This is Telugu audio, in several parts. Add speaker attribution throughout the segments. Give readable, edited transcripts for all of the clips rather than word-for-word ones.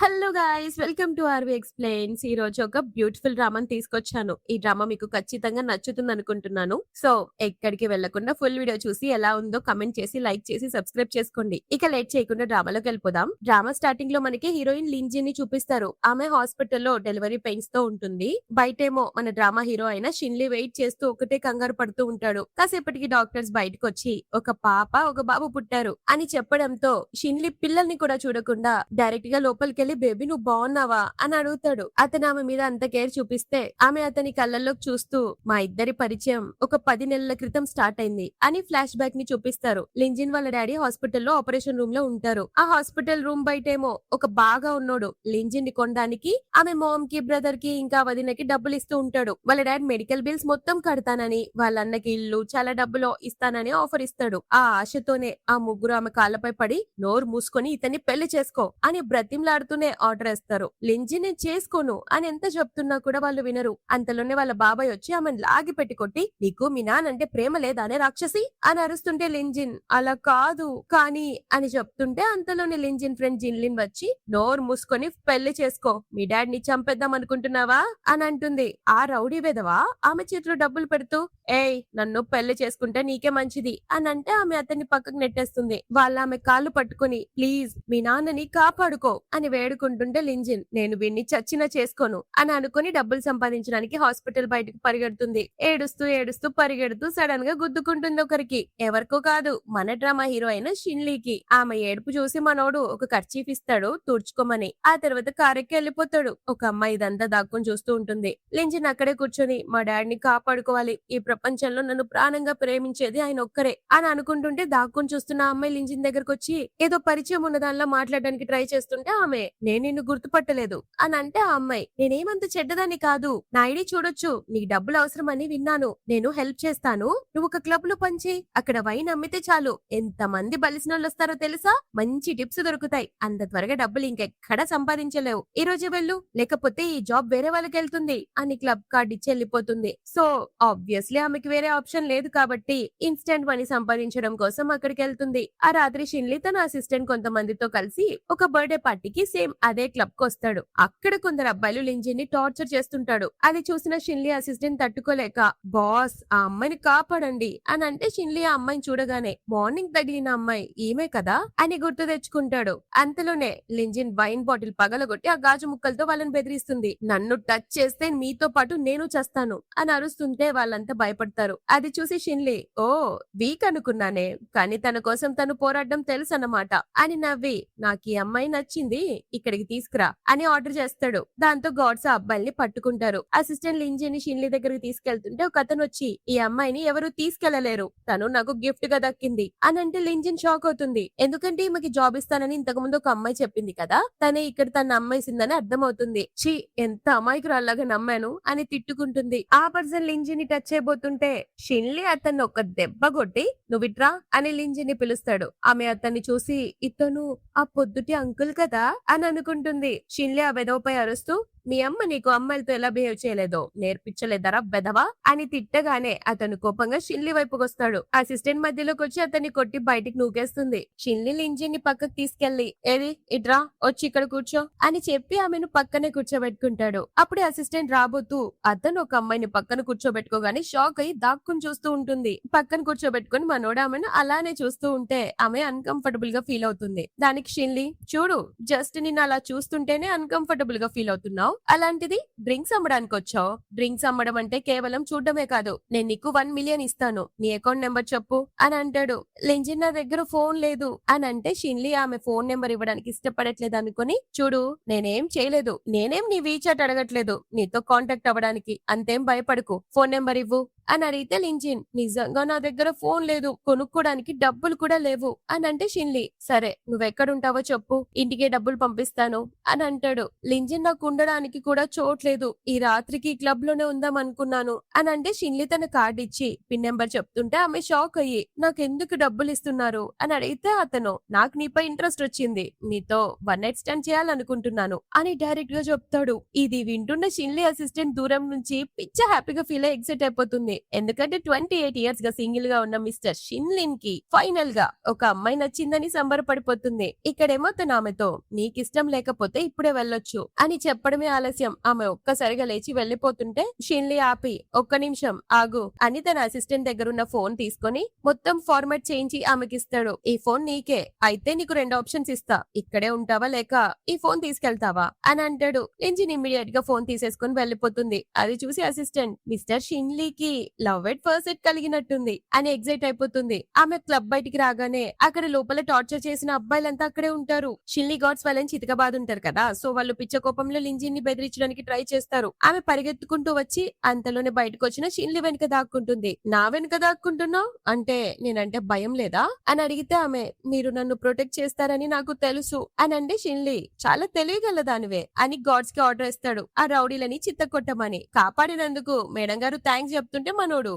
Speaker 1: Hello guys welcome to R V explains. ఈ రోజు ఒక బ్యూటిఫుల్ డ్రామాని తీసుకొచ్చాను. ఈ డ్రామా మీకు ఖచ్చితంగా నచ్చుతుంది అనుకుంటున్నాను. సో ఎక్కడికి వెళ్లకుండా ఫుల్ వీడియో చూసి ఎలా ఉందో కమెంట్ చేసి లైక్ చేసి సబ్స్క్రైబ్ చేసుకోండి. ఇక లేట్ చేయకుండా డ్రామాలోకి వెళ్ళిపోదాం. డ్రామా స్టార్టింగ్ లో మనకి హీరోయిన్ లింజిని చూపిస్తారు. ఆమె హాస్పిటల్లో డెలివరీ పెయిన్స్ తో ఉంటుంది. బయటేమో మన డ్రామా హీరో అయిన షిన్లీ వెయిట్ చేస్తూ ఒకటే కంగారు పడుతూ ఉంటాడు. కాసేపటికి డాక్టర్స్ బయటకు వచ్చి ఒక పాప ఒక బాబు పుట్టారు అని చెప్పడంతో షిన్లీ పిల్లల్ని కూడా చూడకుండా డైరెక్ట్ గా లోపలికి బేబీ నువ్వు బాగున్నావా అని అడుగుతాడు. అతను ఆమె మీద అంత కేర్ చూపిస్తే ఆమె అతని కళ్ళల్లోకి చూస్తూ మా ఇద్దరి పరిచయం ఒక 10 నెలల క్రితం స్టార్ట్ అయింది అని ఫ్లాష్ బ్యాక్ ని చూపిస్తారు. లింజిన్ వాళ్ళ డాడీ హాస్పిటల్లో ఆపరేషన్ రూమ్ లో ఉంటారు. ఆ హాస్పిటల్ రూమ్ బయటేమో ఒక బాగా ఉన్నోడు లింజిన్ ని కొనడానికి ఆమె మామ్ కి బ్రదర్ కి ఇంకా వదినకి డబ్బులు ఇస్తూ ఉంటాడు. వాళ్ళ డాడీ మెడికల్ బిల్స్ మొత్తం కడతానని వాళ్ళ అన్నకి ఇల్లు చాలా డబ్బులు ఇస్తానని ఆఫర్ ఇస్తాడు. ఆ ఆశతోనే ఆ ముగ్గురు ఆమె కాళ్ళపై పడి నోరు మూసుకొని ఇతన్ని పెళ్లి చేసుకో అని బ్రతిమలాడుతూనే ఆర్డర్ వేస్తారు. లింజి నేను చేసుకోను అని ఎంత చెప్తున్నా కూడా వాళ్ళు వినరు. అంతలోనే వాళ్ళ బాబాయ్ వచ్చి ఆమెను లాగి పెట్టి కొట్టి నీకు మీ నానంటే ప్రేమ లేదానే రాక్షసి అని అరుస్తుంటే లింజిన్ అలా కాదు కానీ అని చెప్తుంటే అంతలోనే లింజిన్ ఫ్రెండ్ జిన్లిన్ వచ్చి నోరు మూసుకొని పెళ్లి చేసుకో మీ డాడీని చంపేద్దాం అనుకుంటున్నావా అని అంటుంది. ఆ రౌడీ వెదవా ఆమె చేతిలో డబ్బులు పెడుతూ ఏయ్ నన్ను పెళ్లి చేసుకుంటే నీకే మంచిది అని అంటే ఆమె అతన్ని పక్కకు నెట్టేస్తుంది. వాళ్ళ ఆమె కాళ్ళు పట్టుకుని ప్లీజ్ మీ నాన్నని కాపాడుకో అని వేడుకుంటుంటే లింజిన్ నేను వీడిని చచ్చినా చేసుకోను అని అనుకుని డబ్బులు సంపాదించడానికి హాస్పిటల్ బయటకు పరిగెడుతుంది. ఏడుస్తూ ఏడుస్తూ పరిగెడుతూ సడన్ గా గుద్దుకుంటుంది ఒకరికి. ఎవరికో కాదు మన డ్రామా హీరో అయిన షిన్లీకి. ఆమె ఏడుపు చూసి మనోడు ఒక కర్చీఫ్ ఇస్తాడు తుడుచుకోమని. ఆ తర్వాత కారెక్కి వెళ్ళిపోతాడు. ఒక అమ్మాయి ఇదంతా దాక్కుని చూస్తూ ఉంటుంది. లింజిన్ అక్కడే కూర్చొని మా డాడీని కాపాడుకోవాలి ఈ ప్రపంచంలో నన్ను ప్రాణంగా ప్రేమించేది ఆయన ఒక్కరే అని అనుకుంటుంటే దాక్కుని చూస్తున్న అమ్మాయి లింజిన్ దగ్గరకు వచ్చి ఏదో పరిచయం ఉన్న దానిలో మాట్లాడడానికి ట్రై చేస్తుంటే ఆమె నేను నిన్ను గుర్తుపట్టలేదు అని అంటే ఆ అమ్మాయి నేనేమంత చెడ్డదాన్ని కాదు నా ఐడి చూడొచ్చు నీకు డబ్బులు అవసరమని విన్నాను నేను హెల్ప్ చేస్తాను నువ్వు ఒక క్లబ్ లో పంచి అక్కడ వైన్ అమ్మితే చాలు ఎంత మంది బలిసినోళ్ళు వస్తారో తెలుసా మంచి టిప్స్ దొరుకుతాయి అంత త్వరగా డబ్బులు ఇంకెక్కడా సంపాదించలేవు ఈ రోజు వెళ్ళు లేకపోతే ఈ జాబ్ వేరే వాళ్ళకి వెళ్తుంది అని క్లబ్ కార్డ్ ఇచ్చి వెళ్ళిపోతుంది. సో ఆబ్వియస్లీ ఆమెకి వేరే ఆప్షన్ లేదు కాబట్టి ఇన్స్టెంట్ మనీ సంపాదించడం కోసం అక్కడికి వెళ్తుంది. ఆ రాత్రి షిన్లీ తన అసిస్టెంట్ కొంతమందితో కలిసి ఒక బర్త్డే పార్టీకి సేమ్ అదే క్లబ్ కు వస్తాడు. అక్కడ కొందరు అబ్బాయిలు లింజిన్ ని టార్చర్ చేస్తుంటాడు. అది చూసిన షిన్లీ అసిస్టెంట్ తట్టుకోలేక బాస్ ఆ అమ్మాయిని కాపాడండి అని అంటే షిన్లీ ఆ అమ్మాయిని చూడగానే మార్నింగ్ తగిలిన అమ్మాయి ఈమె కదా అని గుర్తు తెచ్చుకుంటాడు. అంతలోనే లింజిన్ వైన్ బాటిల్ పగలగొట్టి ఆ గాజు ముక్కలతో వాళ్ళని బెదిరిస్తుంది. నన్ను టచ్ చేస్తే మీతో పాటు నేను చస్తాను అని అరుస్తుంటే వాళ్ళంతా భయపడతారు. అది చూసి షిన్లీ ఓ వీక్ అనుకున్నానే కానీ తన కోసం తను పోరాడడం తెలుసు అన్నమాట అని నవ్వి నాకు ఈ అమ్మాయి నచ్చింది ఇక్కడికి తీసుకురా అని ఆర్డర్ చేస్తాడు. దాంతో గాడ్స్ ఆ అబ్బాయిని పట్టుకుంటారు. అసిస్టెంట్ లింజిని షిన్లీ దగ్గరికి తీసుకెళ్తుంటే ఒక అతను వచ్చి ఈ అమ్మాయిని ఎవరు తీసుకెళ్లలేరు తను నాకు గిఫ్ట్ గా దక్కింది అని అంటే లింజిన్ షాక్ అవుతుంది. ఎందుకంటే ఈమెకి జాబ్ ఇస్తానని ఇంతకు ముందు ఒక అమ్మాయి చెప్పింది కదా తనే ఇక్కడ తన అమ్మాయిసిందని అర్థం అవుతుంది. ఛీ ఎంత అమాయకురాల్లాగా నమ్మాను అని తిట్టుకుంటుంది. ఆ పర్సన్ లింజిని టచ్ చేయబోతుంటే షిన్లీ అతన్ని ఒక దెబ్బ కొట్టి నువ్విట్రా అని లింజిని పిలుస్తాడు. ఆమె అతన్ని చూసి ఇతను ఆ పొద్దుటి అంకుల్ కదా అని అనుకుంటుంది. షిన్లీ ఆ వెదవపై అరుస్తూ మీ అమ్మ నీకు అమ్మాయిలతో ఎలా బిహేవ్ చేయలేదో నేర్పించలేదరా బెదవా అని తిట్టగానే అతను కోపంగా షిన్లీ వైపుకి వస్తాడు. అసిస్టెంట్ మధ్యలోకి వచ్చి అతన్ని కొట్టి బయటికి నూకేస్తుంది. షిన్లీ లింజిన్ ని పక్కకు తీసుకెళ్లి ఏది ఇట్రా వచ్చి ఇక్కడ కూర్చో అని చెప్పి ఆమెను పక్కనే కూర్చోబెట్టుకుంటాడు. అప్పుడే అసిస్టెంట్ రాబోతూ అతను ఒక అమ్మాయిని పక్కన కూర్చోబెట్టుకోగానే షాక్ అయి దాక్కుని చూస్తూ ఉంటుంది. పక్కన కూర్చోబెట్టుకుని మనోడు ఆమెను అలానే చూస్తూ ఉంటే ఆమె అన్కంఫర్టబుల్ గా ఫీల్ అవుతుంది. దానికి షిన్లీ చూడు జస్ట్ నిన్ను అలా చూస్తుంటేనే అన్కంఫర్టబుల్ గా ఫీల్ అవుతున్నావు అలాంటిది డ్రింక్స్ అమ్మడానికి వచ్చావు డ్రింక్స్ అమ్మడం అంటే కేవలం చూడడమే కాదు నేను నీకు 1 మిలియన్ ఇస్తాను నీ అకౌంట్ నెంబర్ చెప్పు అని అంటాడు. లింజిన్ నా దగ్గర ఫోన్ లేదు అని అంటే షిన్లీ ఆమె ఫోన్ నెంబర్ ఇవ్వడానికి ఇష్టపడట్లేదు అనుకుని చూడు నేనేం చేయలేదు నేనేం నీ వీచాట్ అడగట్లేదు నీతో కాంటాక్ట్ అవ్వడానికి అంతేం భయపడకు ఫోన్ నెంబర్ ఇవ్వు అని అడిగితే లింజిన్ నిజంగా నా దగ్గర ఫోన్ లేదు కొనుక్కోడానికి డబ్బులు కూడా లేవు అని అంటే షిన్లీ సరే నువ్వెక్కడుంటావో చెప్పు ఇంటికే డబ్బులు పంపిస్తాను అని అంటాడు. లింజిన్ నాకు ఉండడానికి కూడా చోట్లేదు ఈ రాత్రికి క్లబ్ లోనే ఉందాం అనుకున్నాను అని అంటే షిన్లీ తన కార్డు ఇచ్చి పిన్ నెంబర్ చెప్తుంటే ఆమె షాక్ అయ్యి నాకెందుకు డబ్బులు ఇస్తున్నారు అని అడిగితే అతను నాకు నీపై ఇంట్రెస్ట్ వచ్చింది నీతో 1 నైట్ స్టాండ్ చేయాలనుకుంటున్నాను అని డైరెక్ట్ గా చెప్తాడు. ఇది వింటున్న షిన్లీ అసిస్టెంట్ దూరం నుంచి పిచ్చ హ్యాపీగా ఫీల్ అయ్యి ఎక్సైట్ అయిపోతుంది. ఎందుకంటే 28 ఇయర్స్ గా సింగిల్ గా ఉన్న మిస్టర్ షిన్లిన్ కి ఫైనల్ గా ఒక అమ్మాయి నచ్చిందని సంబరపడిపోతుంది. ఇక్కడేమో తను ఆమెతో నీకిష్టం లేకపోతే ఇప్పుడే వెళ్ళొచ్చు అని చెప్పడమే ఆలస్యం. ఆమె ఒక్కసారిగా లేచి వెళ్లిపోతుంటే షిన్లీ ఆపి ఒక్క నిమిషం ఆగు అని తన అసిస్టెంట్ దగ్గరున్న ఫోన్ తీసుకొని మొత్తం ఫార్మాట్ చేయించి ఆమెకిస్తాడు. ఈ ఫోన్ నీకే, అయితే నీకు 2 ఆప్షన్స్ ఇస్తా, ఇక్కడే ఉంటావా లేక ఈ ఫోన్ తీసుకెళ్తావా అని అంటాడు. లింజిన్ ఇమ్మీడియట్ గా ఫోన్ తీసేసుకుని వెళ్లిపోతుంది. అది చూసి అసిస్టెంట్ మిస్టర్ షిన్లీకి లవ్ ఎట్ ఫస్ట్ సెట్ కలిగినట్టుంది అని ఎగ్జైట్ అయిపోతుంది. ఆమె క్లబ్ బయటికి రాగానే అక్కడ లోపల టార్చర్ చేసిన అబ్బాయిలంతా అక్కడే ఉంటారు. షిన్లీ గాడ్స్ వాళ్ళని చితకబాదు ఉంటారు కదా, సో వాళ్ళు పిచ్చ కోపంలో లింజిన్ ని బెదిరించడానికి ట్రై చేస్తారు. ఆమె పరిగెత్తుకుంటూ వచ్చి అంతలోనే బయటకు వచ్చిన షిన్లీ వెనుక దాక్కుంటుంది. నా వెనుక దాక్కుంటున్నావు అంటే నేనంటే భయం లేదా అని అడిగితే ఆమె మీరు నన్ను ప్రొటెక్ట్ చేస్తారని నాకు తెలుసు అని అంటే షిన్లీ చాలా తెలియగల దానివే అని గాడ్స్ కి ఆర్డర్ ఇస్తాడు ఆ రౌడీలని చిత్తకొట్టమని. కాపాడినందుకు మేడం గారు థ్యాంక్స్ చెప్తుంటే మనోడు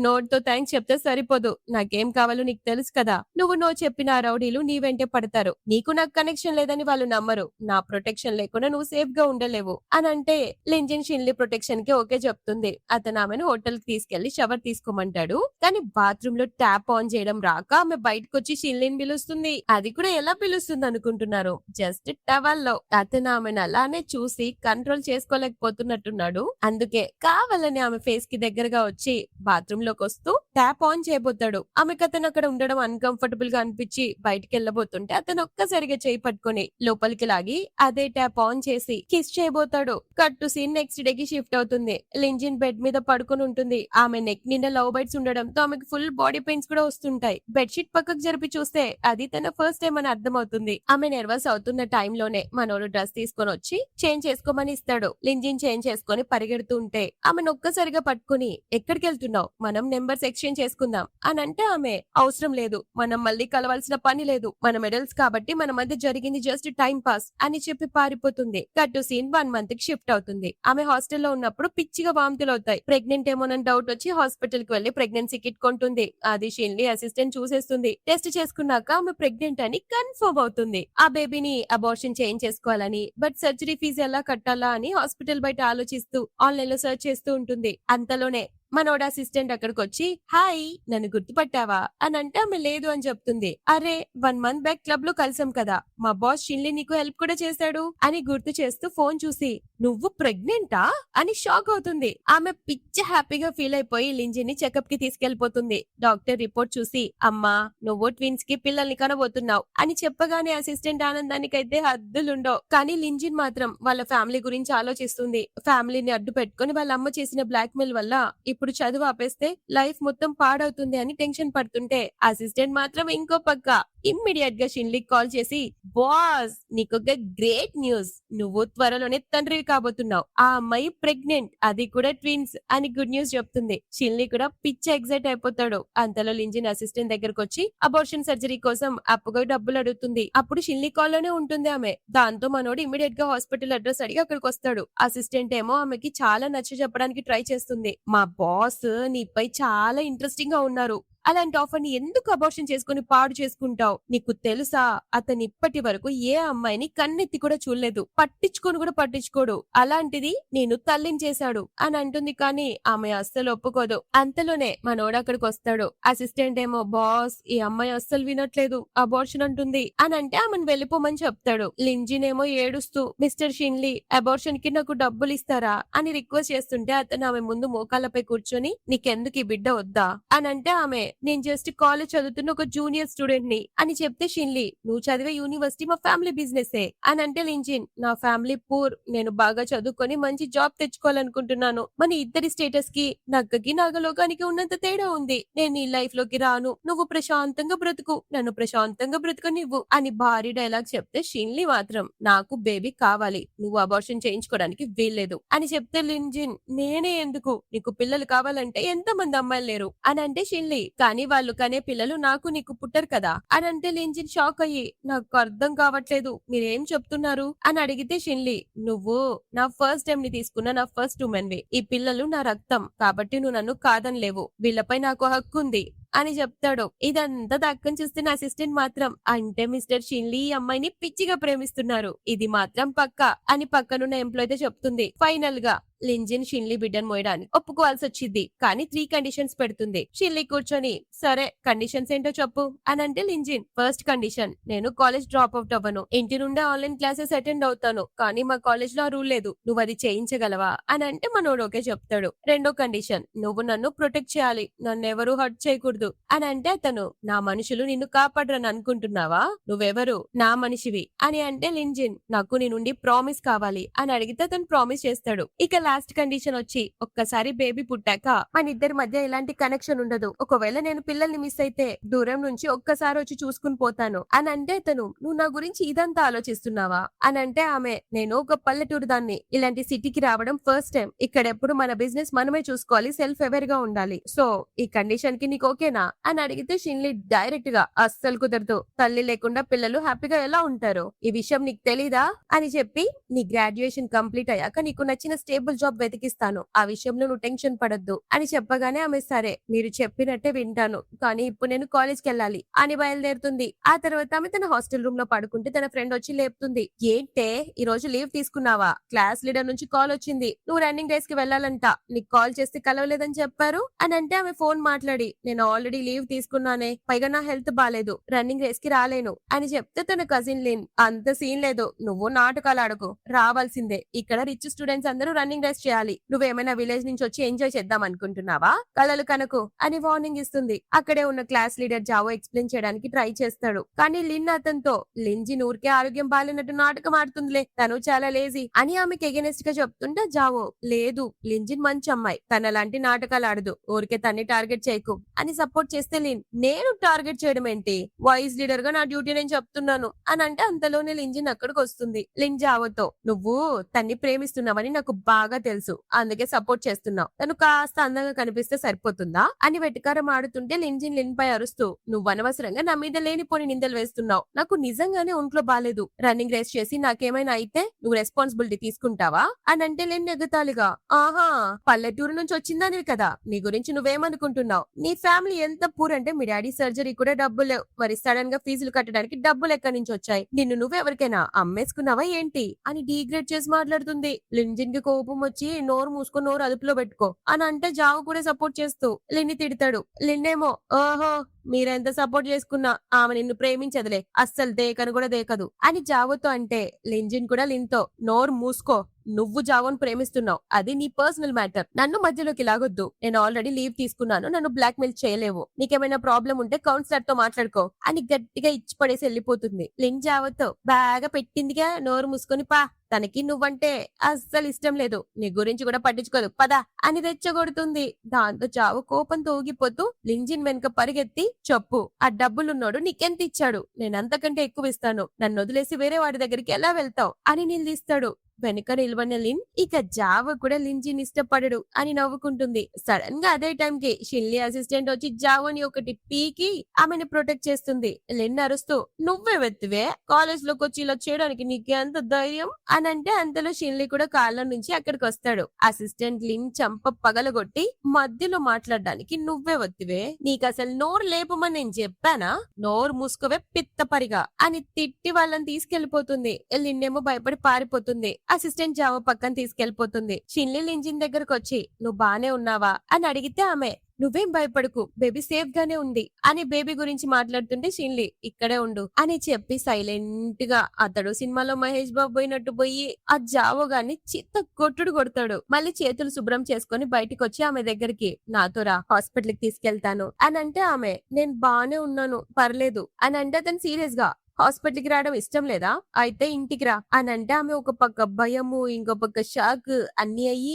Speaker 1: నోట్ తో థ్యాంక్స్ చెప్తే సరిపోదు, నాకేం కావాలో నీకు తెలుసు కదా, నువ్వు నో చెప్పిన ఆ రౌడీలు నీ వెంటే పడతారు, నీకు నాకు కనెక్షన్ లేదని వాళ్ళు నమ్మరు, నా ప్రొటెక్షన్ లేకుండా నువ్వు సేఫ్ గా ఉండలేవు అని అంటే లింజిన్ షిన్లీ ప్రొటెక్షన్ కి ఓకే చెప్తుంది. అతను ఆమెను హోటల్ కి తీసుకెళ్లి షవర్ తీసుకోమంటాడు. కానీ బాత్రూమ్ లో ట్యాప్ ఆన్ చేయడం రాక ఆమె బయటకు వచ్చి షిన్లీని పిలుస్తుంది. అది కూడా ఎలా పిలుస్తుంది అనుకుంటున్నారు, జస్ట్ టవల్ లో. అతను ఆమెను అలానే చూసి కంట్రోల్ చేసుకోలేకపోతున్నట్టున్నాడు. అందుకే కావాలని ఆమె ఫేస్ కి దగ్గరగా వచ్చి బాత్రూమ్ లోకి వస్తూ ట్యాప్ ఆన్ చేయబోతాడు. ఆమెకు అతను అక్కడ ఉండడం అన్కంఫర్టబుల్ గా అనిపించి బయటికి వెళ్ళబోతుంటే అతను ఒక్కసారిగా చేయి పట్టుకుని లోపలికి లాగి అదే ట్యాప్ ఆన్ చేసి కిస్ చేయబోతాడు. Cut to scene next day కి షిఫ్ట్ అవుతుంది. లింజిన్ బెడ్ మీద పడుకుని ఉంటుంది. ఆమె నెక్ నిండా లవ్ బైట్స్ ఉండడంతో ఆమెకు ఫుల్ బాడీ పెయిన్స్ కూడా వస్తుంటాయి. బెడ్షీట్ పక్కకు జరిపి చూస్తే అది తన ఫస్ట్ టైం అని అర్థమవుతుంది. ఆమె నర్వస్ అవుతున్న టైంలోనే మనోడు డ్రెస్ తీసుకొని వచ్చి చేంజ్ చేసుకోమని ఇస్తాడు. లింజిన్ చేంజ్ చేసుకొని పరిగెడుతూ ఉంటే ఆమెను ఒక్కసారిగా పట్టుకుని ఎక్కడికి వెళ్తున్నావు, మనం నెంబర్స్ ఎక్స్చేంజ్ చేసుకుందాం అని అంటే ఆమె అవసరం లేదు, మనం మళ్ళీ కలవాల్సిన పని లేదు, మన మెడల్స్ కాబట్టి మన మధ్య జరిగింది జస్ట్ టైం పాస్ అని చెప్పి పారిపోతుంది. కట్ టు సీన్ 1 మంత్ కి షిఫ్ట్ అవుతుంది. ఆమె హాస్టల్లో ఉన్నప్పుడు పిచ్చిగా వాంతులు అవుతాయి. ప్రెగ్నెంట్ ఏమోనని డౌట్ వచ్చి హాస్పిటల్ కి వెళ్లి ప్రెగ్నెన్సీ కిట్ కొంటుంది. అది షిన్లీ అసిస్టెంట్ చూసేస్తుంది. టెస్ట్ చేసుకున్నాక ఆమె ప్రెగ్నెంట్ అని కన్ఫర్మ్ అవుతుంది. ఆ బేబీని అబార్షన్ చేంజ్ చేసుకోవాలని, బట్ సర్జరీ ఫీజు ఎలా కట్టాలా అని హాస్పిటల్ బయట ఆలోచిస్తూ ఆన్లైన్ లో సెర్చ్ చేస్తూ ఉంటుంది. అంతలోనే మనోడ అసిస్టెంట్ అక్కడికి వచ్చి హాయ్ నన్ను గుర్తుపట్టావా అని అంటే ఆమె లేదు అని చెప్తుంది. అరే 1 మంత్ బ్యాక్ క్లబ్ లో కలిసాం కదా, మా బాస్ షిన్లీ నీకు హెల్ప్ కూడా చేశాడు అని గుర్తు చేస్తూ ఫోన్ చూసి నువ్వు ప్రెగ్నెంటా అని షాక్ అవుతుంది. ఆమె పిచ్చ హ్యాపీగా ఫీల్ అయిపోయి లింజిన్ ని చెకప్ కి తీసుకెళ్లిపోతుంది. డాక్టర్ రిపోర్ట్ చూసి అమ్మా నువ్వు ట్విన్స్ కి పిల్లల్ని కనబోతున్నావు అని చెప్పగానే అసిస్టెంట్ ఆనందానికైతే హద్దులుండవు. కానీ లింజిన్ మాత్రం వాళ్ళ ఫ్యామిలీ గురించి ఆలోచిస్తుంది. ఫ్యామిలీని అడ్డు పెట్టుకుని వాళ్ళ అమ్మ చేసిన బ్లాక్ మెయిల్ వల్ల ఇప్పుడు చదువు ఆపేస్తే లైఫ్ మొత్తం పాడవుతుంది అని టెన్షన్ పడుతుంటే అసిస్టెంట్ మాత్రం ఇంకో పక్క ఇమ్మీడియట్ గా షిన్లీకి కాల్ చేసి బాస్ నీకొక గ్రేట్ న్యూస్, నువ్వు త్వరలోనే తండ్రివి కాబోతున్నావు, ఆ అమ్మాయి ప్రెగ్నెంట్, అది కూడా ట్విన్స్ అని గుడ్ న్యూస్ చెప్తుంది. షిన్లీ కూడా పిచ్చ ఎగ్జైట్ అయిపోతాడు. అంతలో లింజిన్ అసిస్టెంట్ దగ్గరకు వచ్చి అబార్షన్ సర్జరీ కోసం అప్పుగా డబ్బులు అడుగుతుంది. అప్పుడు షిన్లీ కాల్ లోనే ఉంటుంది ఆమె. దాంతో మనోడు ఇమ్మీడియట్ గా హాస్పిటల్ అడ్రస్ అడిగి అక్కడికి వస్తాడు. అసిస్టెంట్ ఏమో ఆమెకి చాలా నచ్చ చెప్పడానికి ట్రై చేస్తుంది. మా బాస్ నీపై చాలా ఇంట్రెస్టింగ్ గా ఉన్నారు, అలాంటి ఆఫర్ ని ఎందుకు అబార్షన్ చేసుకుని పాడు చేసుకుంటావు, నీకు తెలుసా అతను ఇప్పటి వరకు ఏ అమ్మాయిని కన్నెత్తి కూడా చూడలేదు, పట్టించుకోడు, అలాంటిది నేను తల్లిని చేశాడు అని అంటుంది. కానీ ఆమె అస్సలు ఒప్పుకోదు. అంతలోనే మనోడు అక్కడికి వస్తాడు. అసిస్టెంట్ ఏమో బాస్ ఈ అమ్మాయి అస్సలు వినట్లేదు, అబార్షన్ అంటుంది అని అంటే ఆమెను వెళ్ళిపోమని చెప్తాడు. లింజిన్ ఏమో ఏడుస్తూ మిస్టర్ షిన్లీ అబార్షన్ కి నాకు డబ్బులు ఇస్తారా అని రిక్వెస్ట్ చేస్తుంటే అతను ఆమె ముందు మోకాళ్ళపై కూర్చొని నీకెందుకు ఈ బిడ్డ వద్దా అని అంటే ఆమె నేను జస్ట్ కాలేజ్ చదువుతున్న ఒక జూనియర్ స్టూడెంట్ ని అని చెప్తే షిన్లీ నువ్వు చదివే యూనివర్సిటీ మా ఫ్యామిలీ బిజినెస్ అని అంటే లింజిన్ నా ఫ్యామిలీ పూర్, నేను బాగా చదువుకొని మంచి జాబ్ తెచ్చుకోవాలనుకుంటున్నాను, మన ఇద్దరి స్టేటస్ కి నగ్గకి నాగలోకానికి ఉన్నంత తేడా ఉంది, నేను నీ లైఫ్ లోకి రాను, నువ్వు ప్రశాంతంగా బ్రతుకు, నన్ను ప్రశాంతంగా బ్రతుకనివ్వు అని భారీ డైలాగ్ చెప్తే షిన్లీ మాత్రం నాకు బేబీ కావాలి, నువ్వు అబార్షన్ చేయించుకోవడానికి వీల్లేదు అని చెప్తే లింజిన్ నేనే ఎందుకు, నీకు పిల్లలు కావాలంటే ఎంత మంది అమ్మాయిలు లేరు అని అంటే షిన్లీ కానీ వాళ్ళు కనే పిల్లలు నాకు నీకు పుట్టరు కదా అని అంటే లింజిన్ షాక్ అయ్యి నాకు అర్థం కావట్లేదు మీరేం చెప్తున్నారు అని అడిగితే షిన్లీ నువ్వు నా ఫస్ట్ టైం ని తీసుకున్న నా ఫస్ట్ ఉమెన్ వి, ఈ పిల్లలు నా రక్తం కాబట్టి నువ్వు నన్ను కాదనిలేవు, వీళ్ళపై నాకు హక్కు ఉంది, అని చెప్తాడు. ఇదంతా దక్కని చూస్తున్న అసిస్టెంట్ మాత్రం అంటే మిస్టర్ షిన్లీ ఈ అమ్మాయిని పిచ్చిగా ప్రేమిస్తున్నారు, ఇది మాత్రం పక్కా అని పక్కనున్న ఎంప్లాయ్ తో చెప్తుంది. ఫైనల్ గా లింజిన్ షిన్లీ బిడ్డను మోయడానికి ఒప్పుకోవాల్సి వచ్చింది. కానీ 3 కండిషన్స్ పెడుతుంది. షిన్లీ కూర్చొని సరే కండిషన్స్ ఏంటో చెప్పు అని అంటే లింజిన్ ఫస్ట్ కండిషన్, నేను కాలేజ్ డ్రాప్ అవుట్ అవ్వను, ఇంటి నుండే ఆన్లైన్ క్లాసెస్ అటెండ్ అవుతాను, కానీ మా కాలేజ్ లో రూల్ లేదు, నువ్వు అది చేయించగలవా అని అంటే మనోడు ఓకే చెప్తాడు. రెండో కండిషన్, నువ్వు నన్ను ప్రొటెక్ట్ చేయాలి, నన్ను ఎవరు హర్ట్ చేయకూడదు అని అంటే అతను నా మనుషులు నిన్ను కాపాడరని అనుకుంటున్నావా, నువ్వెవరు నా మనిషివి అని అంటే లింజిన్ నాకు నీ నుండి ప్రామిస్ కావాలి అని అడిగితే అతను ప్రామిస్ చేస్తాడు. ఇక లాస్ట్ కండిషన్ వచ్చి ఒక్కసారి బేబీ పుట్టాక మన ఇద్దరి మధ్య ఎలాంటి కనెక్షన్ ఉండదు, ఒకవేళ నేను పిల్లల్ని మిస్ అయితే దూరం నుంచి ఒక్కసారి వచ్చి చూసుకుని పోతాను అని అంటే అతను నువ్వు నా గురించి ఇదంతా ఆలోచిస్తున్నావా అని అంటే ఆమె నేను ఒక పల్లెటూరు దాన్ని, ఇలాంటి సిటీకి రావడం ఫస్ట్ టైం, ఇక్కడ ఎప్పుడు మన బిజినెస్ మనమే చూసుకోవాలి, సెల్ఫ్ అవేర్ గా ఉండాలి, సో ఈ కండిషన్ కి నీకు ఓకేనా అని అడిగితే షిన్లీ డైరెక్ట్ గా అస్సలు కుదరదు, తల్లి లేకుండా పిల్లలు హ్యాపీగా ఎలా ఉంటారు, ఈ విషయం నీకు తెలీదా అని చెప్పి నీ గ్రాడ్యుయేషన్ కంప్లీట్ అయ్యాక నీకు నచ్చిన స్టేబుల్ జాబ్ వెతికిస్తాను, ఆ విషయంలో నువ్వు టెన్షన్ పడొద్దు అని చెప్పగానే ఆమె సరే మీరు చెప్పినట్టే వింటాను, కానీ ఇప్పుడు నేను కాలేజ్ కి వెళ్ళాలి అని బయలుదేరుతుంది. ఆ తర్వాత ఆమె తన హాస్టల్ రూమ్ లో పడుకుంటే తన ఫ్రెండ్ వచ్చి లేపుతుంది. ఏంటే ఈ రోజు లీవ్ తీసుకున్నావా, క్లాస్ లీడర్ నుంచి కాల్ వచ్చింది, నువ్వు రన్నింగ్ రేస్ కి వెళ్ళాలంట, నీకు కాల్ చేస్తే కలవలేదని చెప్పారు అని అంటే ఆమె ఫోన్ మాట్లాడి నేను ఆల్రెడీ లీవ్ తీసుకున్నానే, పైగా నా హెల్త్ బాలేదు, రన్నింగ్ రేస్ కి రాలేను అని చెప్తే తన కజిన్ లిన్ అంత సీన్ లేదు, నువ్వు నాటకాలు ఆడకు, రావాల్సిందే, ఇక్కడ రిచ్ స్టూడెంట్స్ అందరూ రన్నింగ్ రేస్ చేయాలి, నువ్వేమైనా విలేజ్ నుంచి వచ్చి ఎంజాయ్ చేద్దాం అనుకుంటున్నావా, కలలు కనకు అని వార్నింగ్ ఇస్తుంది. అక్కడే ఉన్న క్లాస్ లీడర్ జావో ఎక్స్ప్లెయిన్ చేయడానికి ట్రై చేస్తాడు, కానీ లిన్ అతనితో లింజిన్ ఊరికే ఆరోగ్యం బాలేనట్టు నాటకం ఆడుతుందిలే, తను చాలా లేజీ అని ఆమెకి ఎగెనెస్ట్ గా చెప్తుంటే జావో లేదు లింజిన్ మంచి అమ్మాయి, తనలాంటి నాటకాలు ఆడదు, ఊరికే తన్ని టార్గెట్ చేయకు అని సపోర్ట్ చేస్తే లిన్ నేను టార్గెట్ చేయడం ఏంటి, వైస్ లీడర్ గా నా డ్యూటీ నేను చెప్తున్నాను అని అంటే అంతలోనే లింజిన్ అక్కడికి వస్తుంది. లిన్ జావోతో నువ్వు తన్ని ప్రేమిస్తున్నావని నాకు బాగా తెలుసు, అందుకే సపోర్ట్ చేస్తున్నావు, తను కాస్త అందంగా కనిపిస్తే సరిపోతుందా అని వెటకారం ఆడుతుంటే లింజిన్ లిన్ పై అరుస్తూ నువ్వు అనవసరంగా నా మీద లేనిపోని నిందలు వేస్తున్నావు, నాకు నిజంగానే ఒంట్లో బాలేదు, రన్నింగ్ రేస్ చేసి నాకేమైనా అయితే నువ్వు రెస్పాన్సిబిలిటీ తీసుకుంటావా అని అంటే లిన్ ఎగతాళిగా ఆహా పల్లెటూరు నుంచి వచ్చిందానివి కదా, నీ గురించి నువ్వేమనుకుంటున్నావు, నీ ఫ్యామిలీ ఎంత పూర్ అంటే మీ డాడీ సర్జరీ కూడా డబ్బులు లేవు, మరి సడన్ గా ఫీజులు కట్టడానికి డబ్బులు ఎక్కడి నుంచి వచ్చాయి, నిన్ను నువ్వెవరికైనా అమ్మేసుకున్నావా ఏంటి అని డీగ్రేడ్ చేసి మాట్లాడుతుంది. లింజిన్ కి కోపం వచ్చి నోరు మూసుకొని నోరు అదుపులో పెట్టుకో అని అంటే జావు కూడా సపోర్ట్ చేస్తూ లిన్ని తిడతాడు. లిన్నేమో ఓహో మీరెంత సపోర్ట్ చేసుకున్నా ఆమె నిన్ను ప్రేమించదులే, అస్సలు దేకను కూడా దేకదు అని జావోతో అంటే లింజిన్ కూడా లిన్తో నోరు మూసుకో, నువ్వు జావోను ప్రేమిస్తున్నావు, అది నీ పర్సనల్ మ్యాటర్, నన్ను మధ్యలోకి లాగొద్దు, నేను ఆల్రెడీ లీవ్ తీసుకున్నాను, నన్ను బ్లాక్ మెయిల్ చేయలేవు, నీకేమైనా ప్రాబ్లం ఉంటే కౌన్సిలర్ తో మాట్లాడుకో అని గట్టిగా ఇచ్చి పడేసి వెళ్ళిపోతుంది. లిన్ జావోతో బాగా పెట్టిందిగా నోరు మూసుకొని పా, తనకి నువ్వంటే అస్సలు ఇష్టం లేదు, నీ గురించి కూడా పట్టించుకోదు పదా అని రెచ్చగొడుతుంది. దాంతో జావో కోపంతో ఊగిపోతూ లింజిన్ వెనుక పరిగెత్తి చెప్పు ఆ డబ్బులున్నోడు నీకెంత ఇచ్చాడు, నేనంతకంటే ఎక్కువ ఇస్తాను, నన్ను వదిలేసి వేరే వాడి దగ్గరికి ఎలా వెళ్తావు అని నిలదీస్తాడు. వెనుక నిల్వన లిన్ ఇక జావ కూడా లింజిన్ ఇష్టపడడు అని నవ్వుకుంటుంది. సడన్ గా అదే టైం కి షిన్లీ అసిస్టెంట్ వచ్చి జావోని ఒకటి పీకి ఆమెను ప్రొటెక్ట్ చేస్తుంది. లిన్ అరుస్తూ నువ్వే వెత్తివే, కాలేజ్ లోకి వచ్చి ఇలా చేయడానికి నీకే అంత ధైర్యం అని అంటే అంతలో షిన్లీ కూడా కాళ్ళ నుంచి అక్కడికి వస్తాడు. అసిస్టెంట్ లిన్ చంప పగలగొట్టి మధ్యలో మాట్లాడడానికి నువ్వే వత్తివే, నీకు అసలు నోరు లేపమని నేను చెప్పానా, నోరు మూసుకోవే పిత్తపరిగా అని తిట్టి వాళ్ళని తీసుకెళ్లిపోతుంది. లిన్ ఏమో భయపడి పారిపోతుంది. అసిస్టెంట్ జావో పక్కన తీసుకెళ్లిపోతుంది. షిన్లీ లింజిన్ దగ్గరకు వచ్చి నువ్వు బానే ఉన్నావా అని అడిగితే ఆమె నువ్వేం భయపడకు, బేబీ సేఫ్ గానే ఉంది అని బేబీ గురించి మాట్లాడుతుంటే షిన్లీ ఇక్కడే ఉండు అని చెప్పి సైలెంట్ గా అతడు సినిమాలో మహేష్ బాబు పోయినట్టు పోయి ఆ జావో గాని చిత్త కొట్టుడు కొడతాడు. మళ్ళీ చేతులు శుభ్రం చేసుకుని బయటికి వచ్చి ఆమె దగ్గరికి నాతో రా, హాస్పిటల్ కి తీసుకెళ్తాను అని అంటే ఆమె నేను బానే ఉన్నాను పర్లేదు అని అంటే అతను సీరియస్ గా హాస్పిటల్ కి రావడం ఇష్టం లేదా, అయితే ఇంటికి రా అని అంటే ఆమె ఒక పక్క భయము ఇంకో పక్క షాక్ అన్ని అయ్యి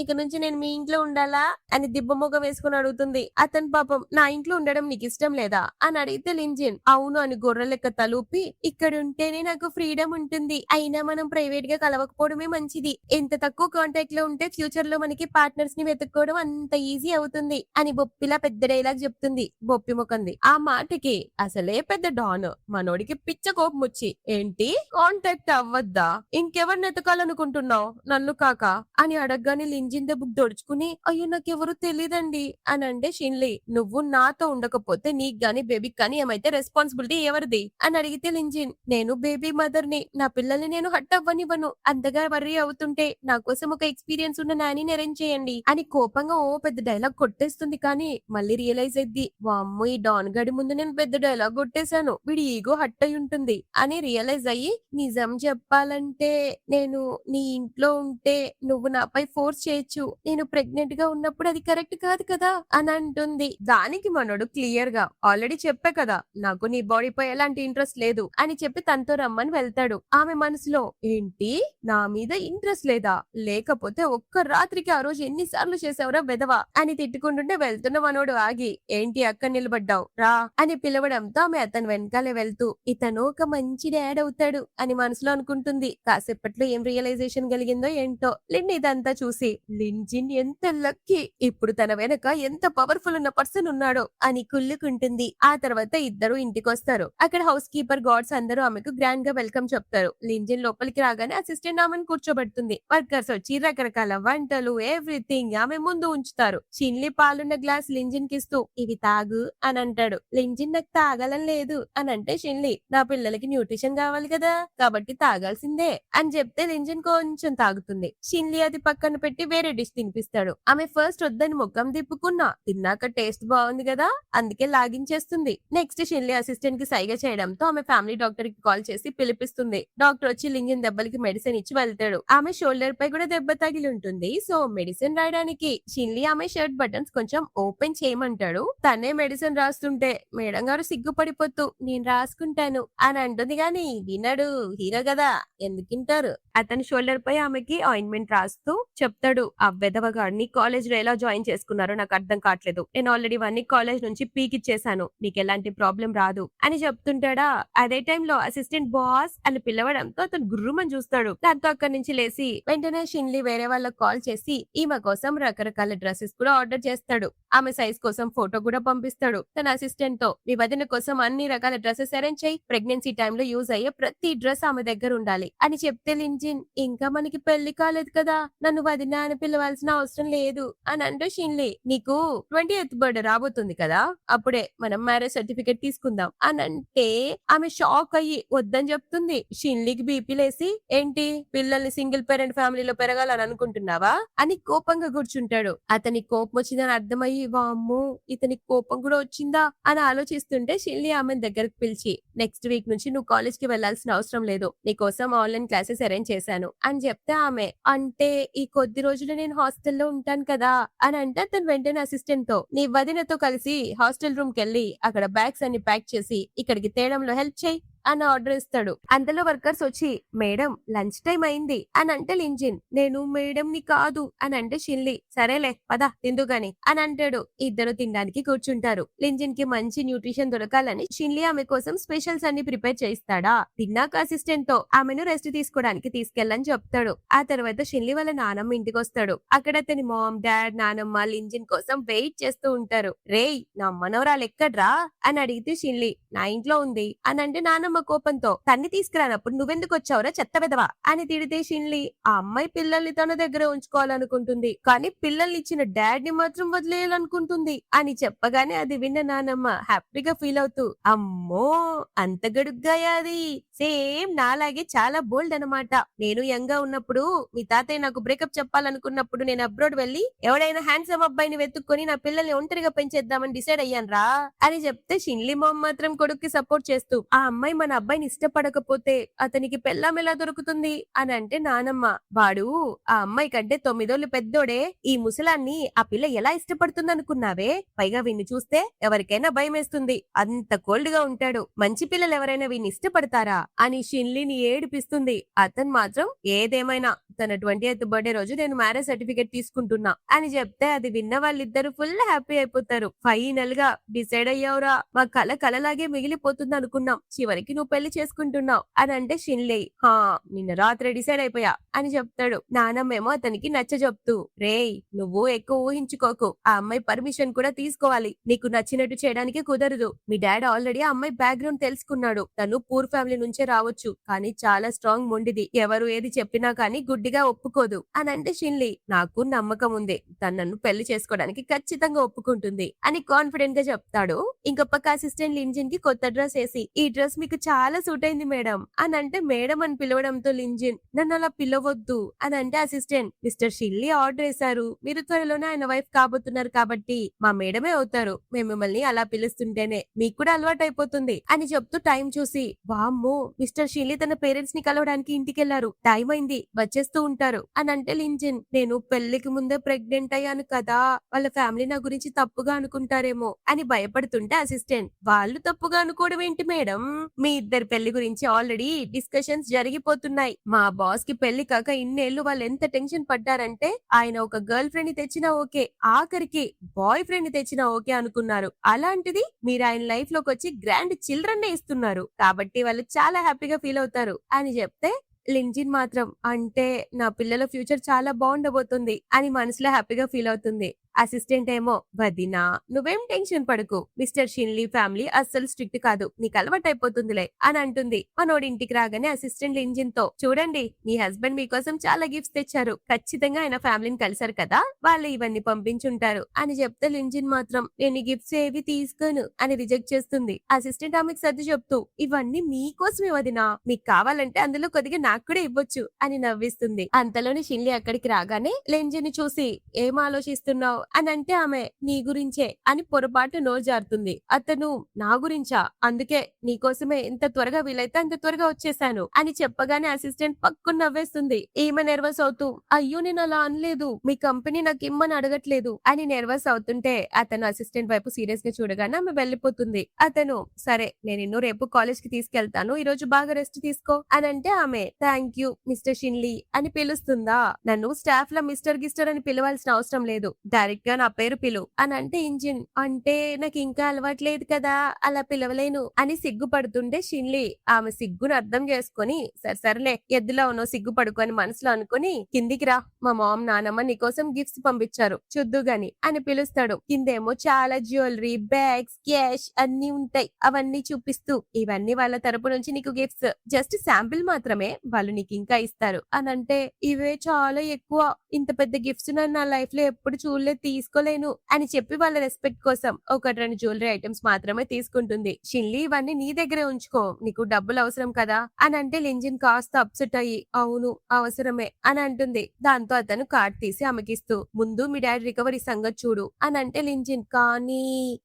Speaker 1: ఇక నుంచి నేను మీ ఇంట్లో ఉండాలా అని దిబ్బమొగ వేసుకుని అడుగుతుంది. అతను పాపం నా ఇంట్లో ఉండడం నీకు ఇష్టం లేదా అని అడిగితే లింజిన్ అవును అని గొర్రె లెక్క తలూపి ఇక్కడ ఉంటేనే నాకు ఫ్రీడమ్ ఉంటుంది, అయినా మనం ప్రైవేట్ గా కలవకపోవడమే మంచిది, ఎంత తక్కువ కాంటాక్ట్ లో ఉంటే ఫ్యూచర్ లో మనకి పార్ట్నర్స్ ని వెతుక్కోవడం అంత ఈజీ అవుతుంది అని బొప్పిలా పెద్ద డైలాగ్ చెప్తుంది. బొప్పి ముఖంది. ఆ మాటకి అసలే పెద్ద డాన్ మనోడి మనోడికి పిచ్చ కోపం వచ్చి, ఏంటి కాంటాక్ట్ అవ్వద్దా, ఇంకెవరిని ఎతకాలనుకుంటున్నావు నన్ను కాక అని అడగగానే లింజిన్ దెబ్బకు దొడుచుకుని, అయ్యో నాకెవరు తెలీదండి అని అంటే షిన్లీ, నువ్వు నాతో ఉండకపోతే నీకు గాని బేబీకి కానీ ఏమైతే రెస్పాన్సిబిలిటీ ఎవరిది అని అడిగితే లింజిన్, నేను బేబీ మదర్ ని, నా పిల్లల్ని నేను హట్ అవ్వనివ్వను, అంతగా వర్రీ అవుతుంటే నా కోసం ఒక ఎక్స్పీరియన్స్ ఉన్న నాని అరేంజ్ చేయండి అని కోపంగా ఓ పెద్ద డైలాగ్ కొట్టేస్తుంది. కానీ మళ్ళీ రియలైజ్ అయింది, వామ్మో ఈ డాన్ గడి ముందు నేను పెద్ద డైలాగ్ కొట్టేశాను, వీడి ఈగో హట్ అయి ఉంటుంది అని రియలైజ్ అయ్యి, నిజం చెప్పాలంటే నేను నీ ఇంట్లో ఉంటే నువ్వు నాపై ఫోర్స్ చేయొచ్చు, నేను ప్రెగ్నెంట్ గా ఉన్నప్పుడు అది కరెక్ట్ కాదు కదా అని అంటుంది. దానికి మనోడు క్లియర్ గా, ఆల్రెడీ చెప్పా కదా నాకు నీ బాడీపై ఎలాంటి ఇంట్రెస్ట్ లేదు అని చెప్పి తనతో రమ్మని వెళ్తాడు. ఆమె మనసులో, ఏంటి నా మీద ఇంట్రెస్ట్ లేదా, లేకపోతే ఒక్క రాత్రికి ఆ రోజు ఎన్నిసార్లు చేసావురా వెదవా అని తిట్టుకుంటుంటే వెళ్తున్న మనోడు ఆగి, ఏంటి అక్క నిలబడ్డావు రా అని పిలవడంతో ఆమె అతని వెనకాలే వెళ్తూ, ఇతను ఒక మంచి డాడ్ అవుతాడు అని మనసులో అనుకుంటుంది. కాసేపట్లో ఏం రియలైజేషన్ కలిగిందో ఏంటో. లిన్ ఇదంతా చూసి, లింజిన్ ఎంత లక్కీ, ఇప్పుడు తన వెనక ఎంత పవర్ఫుల్ ఉన్న పర్సన్ ఉన్నాడో అని కుళ్ళుకుంటుంది. ఆ తర్వాత ఇద్దరు ఇంటికొస్తారు. అక్కడ హౌస్ కీపర్ గార్డ్స్ అందరూ ఆమెకు గ్రాండ్ గా వెల్కమ్ చెప్తారు. లింజిన్ లోపలికి రాగానే అసిస్టెంట్ ఆమెను కూర్చోబెడుతుంది. వర్కర్స్ వచ్చి రకరకాల వంటలు ఎవ్రీథింగ్ ఆమె ముందు ఉంచుతారు. షిన్లీ పాలున్న గ్లాస్ లింజిన్ కిస్తూ, ఇవి తాగు అని అంటాడు. లింజిన్ నాకు తాగాలని లేదు అని అంటే షిన్లీ, నా పిల్లలకి న్యూట్రిషన్ కావాలి కదా కాబట్టి తాగాల్సిందే అని చెప్తే లింజిన్ కొంచెం తాగుతుంది. షిన్లీ అది పక్కన పెట్టి వేరే డిష్ తినిపిస్తాడు. ఆమె ఫస్ట్ వద్దని ముఖం తిప్పుకున్నా, తిన్నాక టేస్ట్ బాగుంది కదా అందుకే లాగించేస్తుంది. నెక్స్ట్ షిన్లీ అసిస్టెంట్ కి సైగ చేయడంతో ఆమె ఫ్యామిలీ డాక్టర్ కి కాల్ చేసి పిలిపిస్తుంది. డాక్టర్ వచ్చి లింజిన్ దెబ్బలకి మెడిసిన్ ఇచ్చి వెళ్తాడు. ఆమె షోల్డర్ పై కూడా దెబ్బ తగిలి ఉంటుంది. సో మెడిసిన్ రాయడానికి షిన్లీ ఆమె షర్ట్ బటన్స్ కొంచెం ఓపెన్ చేయమంటాడు. తనే మెడిసిన్ రాస్తుంటే మేడం గారు సిగ్గుపడిపోతూ, నేను రాసుకుంటాను అని అంటుంది. గాని వినడు, హీరో కదా ఎందుకింటారు. అతని షోల్డర్ పై ఆమెకి ఆయింట్మెంట్ రాస్తూ చెప్తాడు, ఆ వెదవగాడిని కాలేజ్ లో ఎలా జాయిన్ చేసుకున్నారో నాకు అర్థం కావట్లేదు, నేను ఆల్రెడీ వన్నీ కాలేజ్ నుంచి పీకిచ్చేసాను, నీకు ఎలాంటి ప్రాబ్లం రాదు అని చెప్తుంటాడా. అదే టైంలో అసిస్టెంట్ బాస్ అని పిలవడంతో అతను గుర్రుమని చూస్తాడు. దాంతో అక్కడి నుంచి లేసి వెంటనే షిన్లీ వేరే వాళ్ళకి కాల్ చేసి ఈమె కోసం రకరకాల డ్రెస్సెస్ కూడా ఆర్డర్ చేస్తాడు. ఆమె సైజ్ కోసం ఫోటో కూడా పంపిస్తాడు తన అసిస్టెంట్ తో. మీ వదిన కోసం అన్ని రకాల డ్రెస్సెస్ అరేంజ్ చేయి, ప్రెగ్నెన్సీ టైంలో యూజ్ అయ్యే ప్రతి డ్రెస్ ఆమె దగ్గర ఉండాలి అని చెప్తే లింజిన్, ఇంకా మనకి పెళ్లి కాలేదు కదా నన్ను వదిన అని పిలవాల్సిన అవసరం లేదు అని అంటే షిన్లీ, నీకు 20th బర్త్డే రాబోతుంది కదా అప్పుడే మనం మ్యారేజ్ సర్టిఫికేట్ తీసుకుందాం అని అంటే ఆమె షాక్ అయ్యి వద్దని చెప్తుంది. షిన్లీకి బీపీ లేసి, ఏంటి పిల్లల్ని సింగిల్ పేరెంట్ ఫ్యామిలీలో పెరగాలని అనుకుంటున్నావా అని కోపంగా కూర్చుంటాడు. అతని కోపం వచ్చిందని అర్థమయ్యి, వామ్మో ఇతనికి కోపం కూడా వచ్చిందా అని ఆలోచిస్తుంటే షిన్లీ ఆమె దగ్గరకు పిలిచి, నెక్స్ట్ వీక్ నుంచి నువ్వు కాలేజ్ కి వెళ్లాల్సిన అవసరం లేదు, నీకోసం ఆన్లైన్ క్లాసెస్ అరేంజ్ చేశాను అని చెప్తే ఆమె, అంటే ఈ కొద్ది రోజులు నేను హాస్టల్లో ఉంటాను కదా అని అంటే అతను వెంటనే అసిస్టెంట్ తో, నీ వదినతో కలిసి హాస్టల్ రూమ్ కెళ్ళి అక్కడ బ్యాగ్స్ అన్ని ప్యాక్ చేసి ఇక్కడికి తేడంలో హెల్ప్ చేయి అని ఆర్డర్ ఇస్తాడు. అంతలో వర్కర్స్ వచ్చి, మేడం లంచ్ టైం అయింది అని అంటే లింజిన్, నేను మేడం ని కాదు అని అంటే షిన్లీ, సరేలే పద తిందు గాని అని అంటాడు. ఇద్దరు తినడానికి కూర్చుంటారు. లింజిన్ కి మంచి న్యూట్రిషన్ దొరకాలని షిన్లీ ఆమె కోసం స్పెషల్స్ అన్ని ప్రిపేర్ చేయిస్తాడా. తిన్నాక అసిస్టెంట్ తో ఆమెను రెస్ట్ తీసుకోవడానికి తీసుకెళ్ళని చెప్తాడు. ఆ తర్వాత షిన్లీ వాళ్ళ నానమ్మ ఇంటికి వస్తాడు. అక్కడ అతని మామ్ డాడ్ నానమ్మ లింజిన్ కోసం వెయిట్ చేస్తూ ఉంటారు. రేయ్ నా మనవరాలు ఎక్కడ్రా అని అడిగితే షిన్లీ, నా ఇంట్లో ఉంది అని అంటే నానమ్మ కోపంతో, తన్ని తీసుకురానప్పుడు నువ్వెందుకు వచ్చావురా చెత్త వెదవా అని తిడితే షిన్లీ, ఆ అమ్మాయి పిల్లల్ని తన దగ్గర ఉంచుకోవాలనుకుంటుంది కానీ పిల్లల్ని ఇచ్చిన డాడ్ ని మాత్రం వదిలేయాలనుకుంటుంది అని చెప్పగానే అది విన్న నానమ్మ హ్యాపీగా ఫీల్ అవుతూ, అమ్మో అంత గడుగ్గాయా అది, సేమ్ నాలాగే చాలా బోల్డ్ అనమాట. నేను యంగ్ గా ఉన్నప్పుడు మీ తాతయ్య నాకు బ్రేకప్ చెప్పాలనుకున్నప్పుడు నేను అబ్రాడ్ వెళ్లి ఎవడైనా హ్యాండ్సమ్ అబ్బాయిని వెతుక్కొని నా పిల్లల్ని ఒంటరిగా పెంచేద్దామని డిసైడ్ అయ్యాను రా అని చెప్తే షిన్లీ మామ్ మాత్రం కొడుక్కి సపోర్ట్ చేస్తూ, ఆ అమ్మాయి మన అబ్బాయిని ఇష్టపడకపోతే అతనికి పెళ్ళాం ఎలా దొరుకుతుంది అని అంటే నానమ్మ, వాడు ఆ అమ్మాయి కంటే 9 ఏళ్లు పెద్దోడే, ఈ ముసలాన్ని ఆ పిల్ల ఎలా ఇష్టపడుతుంది అనుకున్నావే, పైగా వీన్ని చూస్తే ఎవరికైనా భయం వేస్తుంది, అంత కోల్డ్ గా ఉంటాడు, మంచి పిల్లలు ఎవరైనా వీన్ని ఇష్టపడతారా అని షిన్లీని ఏడిపిస్తుంది. అతను మాత్రం ఏదేమైనా తన 20th బర్త్‌డే రోజు నేను మ్యారేజ్ సర్టిఫికేట్ తీసుకుంటున్నా అని చెప్తే అది విన్న వాళ్ళిద్దరూ ఫుల్ హ్యాపీ అయిపోతారు. ఫైనల్‌గా డిసైడ్ అయ్యావురా! మా కల కలలాగే మిగిలిపోతుంది అనుకున్నాం. చివరికి నువ్వు పెళ్లి చేసుకుంటున్నావు అని అంటే షిన్లీ హా నిన్న రాత్రే డిసైడ్ అయిపోయా అని చెప్తాడు. నానమ్మేమో అతనికి నచ్చజెప్తూ రేయ్ నువ్వు ఎక్కువ ఊహించుకోకు. ఆ అమ్మాయి పర్మిషన్ కూడా తీసుకోవాలి. నీకు నచ్చినట్టు చేయడానికి కుదరదు. మీ డాడ్ ఆల్రెడీ ఆ అమ్మాయి బ్యాక్‌గ్రౌండ్ తెలుసుకున్నాడు. తను పూర్ ఫ్యామిలీ నుంచే రావచ్చు. కానీ చాలా స్ట్రాంగ్ మొండిది. ఎవరు ఏది చెప్పినా కానీ గుడ్డిగా ఒప్పుకోదు అని అంటే షిన్లీ నాకు నమ్మకం ఉంది. తను నన్ను పెళ్లి చేసుకోవడానికి ఖచ్చితంగా ఒప్పుకుంటుంది అని కాన్ఫిడెంట్ గా చెప్తాడు. ఇంకో పక్క అసిస్టెంట్ లింజిన్ కి కొత్త డ్రెస్ వేసి ఈ డ్రెస్ మీకు చాలా సూట్ అయింది మేడం అని అంటే మేడం అని పిలవడంతో లింజిన్ నన్ను అలా పిలవద్దు అని అంటే అసిస్టెంట్ మిస్టర్ షిల్లీ ఆర్డర్ వేశారు. మీరు త్వరలోనే ఆయన వైఫ్ కాబోతున్నారు కాబట్టి మా మేడమే అవుతారు. మేము మిమ్మల్ని అలా పిలుస్తుంటేనే మీకు కూడా అలవాటు అయిపోతుంది అని చెప్తూ టైం చూసి వామ్మో మిస్టర్ షిల్లీ తన పేరెంట్స్ ని కలవడానికి ఇంటికెళ్లారు. టైం అయింది వచ్చేస్తూ ఉంటారు అని అంటే లింజిన్ నేను పెళ్లికి ముందే ప్రెగ్నెంట్ అయ్యాను కదా వాళ్ళ ఫ్యామిలీ నా గురించి తప్పుగా అనుకుంటారేమో అని భయపడుతుంటే అసిస్టెంట్ వాళ్ళు తప్పుగా అనుకోవడం ఏంటి మేడం మీ ఇద్దరి పెళ్లి గురించి ఆల్రెడీ డిస్కషన్స్ జరిగిపోతున్నాయి. మా బాస్ కి పెళ్లి కాక ఇన్నేళ్లు వాళ్ళు ఎంత టెన్షన్ పడ్డారంటే ఆయన ఒక గర్ల్ ఫ్రెండ్ ని తెచ్చినా ఓకే ఆఖరికి బాయ్ ఫ్రెండ్ ని తెచ్చినా ఓకే అనుకున్నారు. అలాంటిది మీరు ఆయన లైఫ్ లోకి వచ్చి గ్రాండ్ చిల్డ్రన్ నే ఇస్తున్నారు కాబట్టి వాళ్ళు చాలా హ్యాపీగా ఫీల్ అవుతారు అని చెప్తే లింజిన్ మాత్రం అంటే నా పిల్లల ఫ్యూచర్ చాలా బాగుండబోతుంది అని మనసులో హ్యాపీగా ఫీల్ అవుతుంది. అసిస్టెంట్ ఏమో వదినా నువ్వేం టెన్షన్ పడకు మిస్టర్ షిన్లీ ఫ్యామిలీ అస్సలు స్ట్రిక్ట్ కాదు నీకు అలవాటు అయిపోతుందిలే అని అంటుంది. మనోడి ఇంటికి రాగానే అసిస్టెంట్ లింజిన్ తో చూడండి మీ హస్బెండ్ మీకోసం చాలా గిఫ్ట్స్ తెచ్చారు. ఖచ్చితంగా ఆయన ఫ్యామిలీని కలిసారు కదా వాళ్ళు ఇవన్నీ పంపించుంటారు అని చెప్తే లింజిన్ మాత్రం నేను ఈ గిఫ్ట్స్ ఏవి తీసుకోను అని రిజెక్ట్ చేస్తుంది. అసిస్టెంట్ ఆమెకు సర్ది చెప్తూ ఇవన్నీ మీకోసమే వదినా మీకు కావాలంటే అందులో కొద్దిగా నాకు కూడా ఇవ్వచ్చు అని నవ్విస్తుంది. అంతలోని షిన్లీ అక్కడికి రాగానే లింజిన్ ని చూసి ఏం ఆలోచిస్తున్నావు అని అంటే ఆమె నీ గురించే అని పొరపాటు నోరు జారుతుంది. అతను నా గురించా అందుకే నీకోసమే ఎంత త్వరగా వీలైతే అంత త్వరగా వచ్చేసాను అని చెప్పగానే అసిస్టెంట్ పక్కన నవ్వేస్తుంది. ఈమె నెర్వస్ అవుతూ అయ్యో నేను అలా అనలేదు మీ కంపెనీ నాకు ఇమ్మని అడగట్లేదు అని నెర్వస్ అవుతుంటే అతను అసిస్టెంట్ వైపు సీరియస్ గా చూడగానే ఆమె వెళ్లిపోతుంది. అతను సరే నేను నిన్ను రేపు కాలేజ్ కి తీసుకెళ్తాను ఈ రోజు బాగా రెస్ట్ తీసుకో అని అంటే ఆమె థ్యాంక్ యూ మిస్టర్ షిన్లీ అని పిలుస్తుందా. నన్ను స్టాఫ్ లో మిస్టర్ గిస్టర్ అని పిలవాల్సిన అవసరం లేదు డైరెక్ట్ గా నా పేరు పిలు అని అంటే ఇంజిన్ అంటే నాకు ఇంకా అలవాట్లేదు కదా అలా పిలవలేను అని సిగ్గుపడుతుంటే షిన్లీ ఆమె సిగ్గును అర్థం చేసుకుని సర్లే ఎద్దులో ఉన్నో సిగ్గుపడుకొని మనసులో అనుకుని కిందికి రా మా మామ్ నానమ్మ నీకోసం గిఫ్ట్స్ పంపించారు చూద్దు గాని అని పిలుస్తాడు. కిందేమో చాలా జ్యువెలరీ బ్యాగ్స్ క్యాష్ అన్ని ఉంటాయి. అవన్నీ చూపిస్తూ ఇవన్నీ వాళ్ళ తరపు నుంచి నీకు గిఫ్ట్స్ జస్ట్ శాంపిల్ మాత్రమే వాళ్ళు నీకు ఇంకా ఇస్తారు అని అంటే ఇవే చాలా ఎక్కువ ఇంత పెద్ద గిఫ్ట్స్ నన్ను నా లైఫ్ లో ఎప్పుడు చూడలేదు తీసుకోలేను అని చెప్పి వాళ్ళ రెస్పెక్ట్ కోసం ఒకటి రెండు జ్యువెలరీ ఐటమ్స్ మాత్రమే తీసుకుంటుంది. షిన్లీ ఇవన్నీ నీ దగ్గరే ఉంచుకో నీకు డబ్బులు అవసరం కదా అని అంటే లింజిన్ కాస్త అప్సెట్ అయ్యి అవును అవసరమే అని అంటుంది. దాంతో అతను కార్డ్ తీసి ఆమెకిస్తూ ముందు మీ డాడీ రికవరీ సంగతి చూడు అని అంటే లింజిన్ కానీ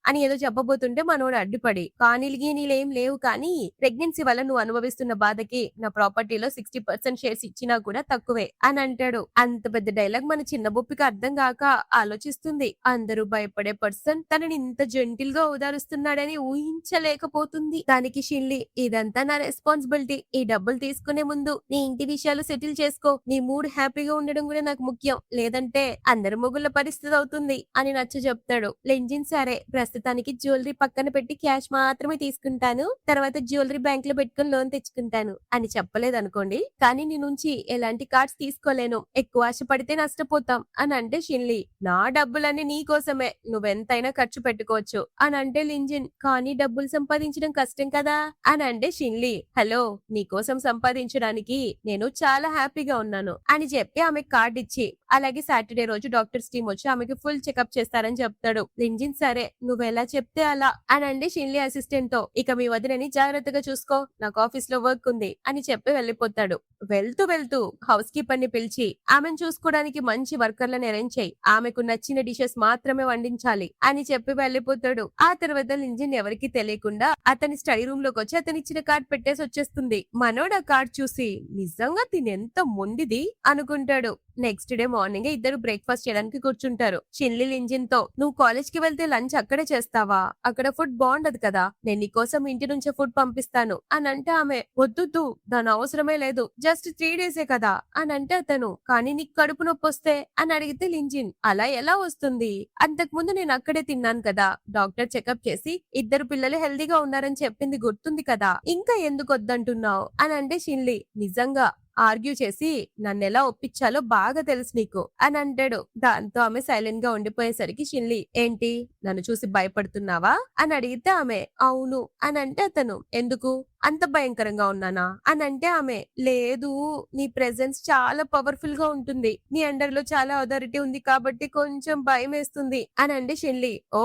Speaker 1: అని ఏదో చెప్పబోతుంటే మనోడు అడ్డుపడి కానీలు గీనీలేం లేవు కానీ ప్రెగ్నెన్సీ వల్ల నువ్వు అనుభవిస్తున్న బాధకి నా ప్రాపర్టీలో 60% షేర్స్ ఇచ్చినా కూడా తక్కువే అని అంటాడు. అంత పెద్ద డైలాగ్ మన చిన్న బొప్పికి అర్థం కాక ఆలోచిస్తుంది. అందరూ భయపడే పర్సన్ తనని ఇంత జెంటిల్ గా ఓదారుస్తున్నాడని ఊహించలేకపోతుంది. దానికి షిన్లీ ఇదంతా నా రెస్పాన్సిబిలిటీ ఈ డబ్బులు తీసుకునే ముందు నీ ఇంటి విషయాలు సెటిల్ చేసుకో నీ మూడ్ హ్యాపీగా ఉండడం కూడా నాకు ముఖ్యం లేదంటే అందరు మొగుళ్ళ పరిస్థితి అవుతుంది అని నచ్చ చెప్తాడు. లింజిన్ సరే ప్రస్తుతానికి జ్యువెలరీ పక్కన పెట్టి క్యాష్ మాత్రమే తీసుకుంటాను తర్వాత జ్యువెలరీ బ్యాంక్ లో పెట్టుకుని లోన్ తెచ్చుకుంటాను అని చెప్పలేదు అనుకోండి కానీ నీ నుంచి ఎలాంటి కార్డ్స్ తీసుకోలేను ఎక్కువ ఆశ పడితే నష్టపోతాం అని అంటే షిన్లీ నా డబ్బులన్నీ నీ కోసమే నువ్వెంతైనా ఖర్చు పెట్టుకోవచ్చు అని అంటే లింజిన్ కానీ డబ్బులు సంపాదించడం కష్టం కదా అని అంటే షిన్లీ హలో నీకోసం సంపాదించడానికి నేను చాలా హ్యాపీగా ఉన్నాను అని చెప్పి ఆమె కార్డ్ ఇచ్చి అలాగే సాటర్డే రోజు డాక్టర్స్ టీమ్ వచ్చి ఆమెకి ఫుల్ చెకప్ చేస్తారని చెప్తాడు. లింజిన్ సరే నువ్వెలా చెప్తే అలా అని అంటే షిన్లీ అసిస్టెంట్ తో ఇక మీ వదినని జాగ్రత్తగా చూసుకో నాకు ఆఫీస్ లో వర్క్ ఉంది అని చెప్పి వెళ్లిపోతాడు. వెళ్తూ హౌస్ కీపర్ ని పిలిచి ఆమెను చూసుకోవడానికి మంచి వర్కర్లను అరేంజ్ చేయి ఆమెకు నచ్చిన నచ్చిన డిషెస్ మాత్రమే వండించాలి అని చెప్పి వెళ్ళిపోతాడు. ఆ తర్వాత లింజిన్ ఎవరికి తెలియకుండా అతని స్టడీ రూమ్ లోకి వచ్చి అతని ఇచ్చిన కార్డ్ పెట్టేసి వచ్చేస్తుంది. మనోడు ఆ కార్డ్ చూసి నిజంగా తినెంత మొండిది అనుకుంటాడు. నెక్స్ట్ డే మార్నింగ్ ఇద్దరు బ్రేక్ఫాస్ట్ చేయడానికి కూర్చుంటారు. షిన్లీ లింజిన్ తో, నువ్వు కాలేజ్ కి వెళ్తే లంచ్ అక్కడే చేస్తావా? అక్కడ ఫుడ్ బాగుండదు కదా, నేను నీకోసం ఇంటి నుంచే ఫుడ్ పంపిస్తాను అని అంటే ఆమె, వద్దు దాని అవసరమే లేదు, జస్ట్ 3 డేసే కదా అని అంటే అతను, కానీ నీకు కడుపు నొప్పి వస్తే అని అడిగితే లింజిన్, అలా ఎలా వస్తుంది, అంతకు ముందు నేను అక్కడే తిన్నాను కదా, డాక్టర్ చెకప్ చేసి ఇద్దరు పిల్లలు హెల్దీగా ఉన్నారని చెప్పింది గుర్తుంది కదా, ఇంకా ఎందుకు వద్దంటున్నావు అని అంటే షిన్లీ, నిజంగా ఆర్గ్యూ చేసి నన్నెలా ఒప్పించాలో బాగా తెలుసు నీకు అని అంటాడు. దాంతో ఆమె సైలెంట్ గా ఉండిపోయేసరికి షిన్లీ, ఏంటి నన్ను చూసి భయపడుతున్నావా అని అడిగితే ఆమె, అవును అని అంటే అతను, ఎందుకు అంత భయంకరంగా ఉన్నానా అని అంటే ఆమె, లేదు నీ ప్రెజెన్స్ చాలా పవర్ఫుల్ గా ఉంటుంది, నీ అండర్ లో చాలా అథారిటీ ఉంది కాబట్టి కొంచెం భయం వేస్తుంది అని అంటే షిన్లీ, ఓ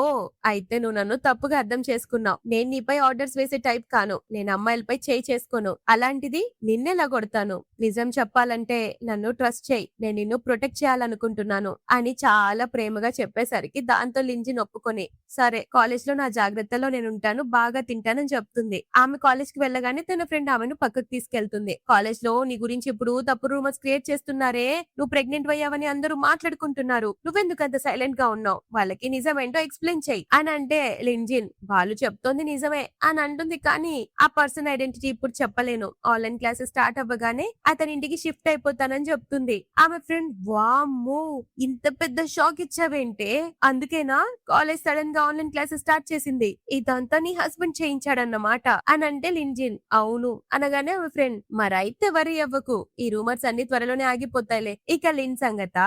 Speaker 1: అయితే నువ్వు నన్ను తప్పుగా అర్థం చేసుకున్నావు, నేను నీపై ఆర్డర్స్ వేసే టైప్ కాను, నేను అమ్మాయిలపై చేయి చేసుకోను, అలాంటిది నిన్నెలా కొడతాను, నిజం చెప్పాలంటే నన్ను ట్రస్ట్ చేయి, నేను నిన్ను ప్రొటెక్ట్ చేయాలనుకుంటున్నాను అని చాలా ప్రేమగా చెప్పేసరికి దాంతో లింజిన్ ఒప్పుకొని, సరే కాలేజ్ లో నా జాగ్రత్తలో నేను ఉంటాను, బాగా తింటానని చెప్తుంది. ఆమె కాలేజ్ కి వెళ్ళగానే తన ఫ్రెండ్ ఆమెను పక్కకు తీసుకెళ్తుంది. కాలేజ్ లో నీ గురించి ఇప్పుడు తప్పు రూమర్స్ క్రియేట్ చేస్తున్నారే, నువ్వు ప్రెగ్నెంట్ అయ్యావని అందరూ మాట్లాడుకుంటున్నారు, నువ్వెందుకు అంత సైలెంట్ గా ఉన్నావు, వాళ్ళకి నిజమేంటో ఎక్స్ప్లెయిన్ చెయ్యి అని అంటే లింజిన్, వాళ్ళు చెప్తోంది నిజమే అని అంటుంది, కానీ ఆ పర్సన్ ఐడెంటిటీ ఇప్పుడు చెప్పలేను, ఆన్లైన్ క్లాసెస్ స్టార్ట్ అవ్వగానే అతని ఇంటికి షిఫ్ట్ అయిపోతానని చెప్తుంది. ఆమె ఫ్రెండ్, వామ్మో ఇంత పెద్ద షాక్ ఇచ్చావేంటే, అందుకేనా కాలేజ్ సడన్ గా ఆన్లైన్ క్లాసెస్ స్టార్ట్ చేసింది, ఇదంతా నీ హస్బెండ్ చేయించాడన్నమాట అని అంటే లింజిన్, అవును అనగానే ఆమె ఫ్రెండ్, మరైతే వరి అవ్వకు, ఈ రూమర్స్ అన్ని త్వరలోనే ఆగిపోతాయిలే, ఇక లిన్ సంగతా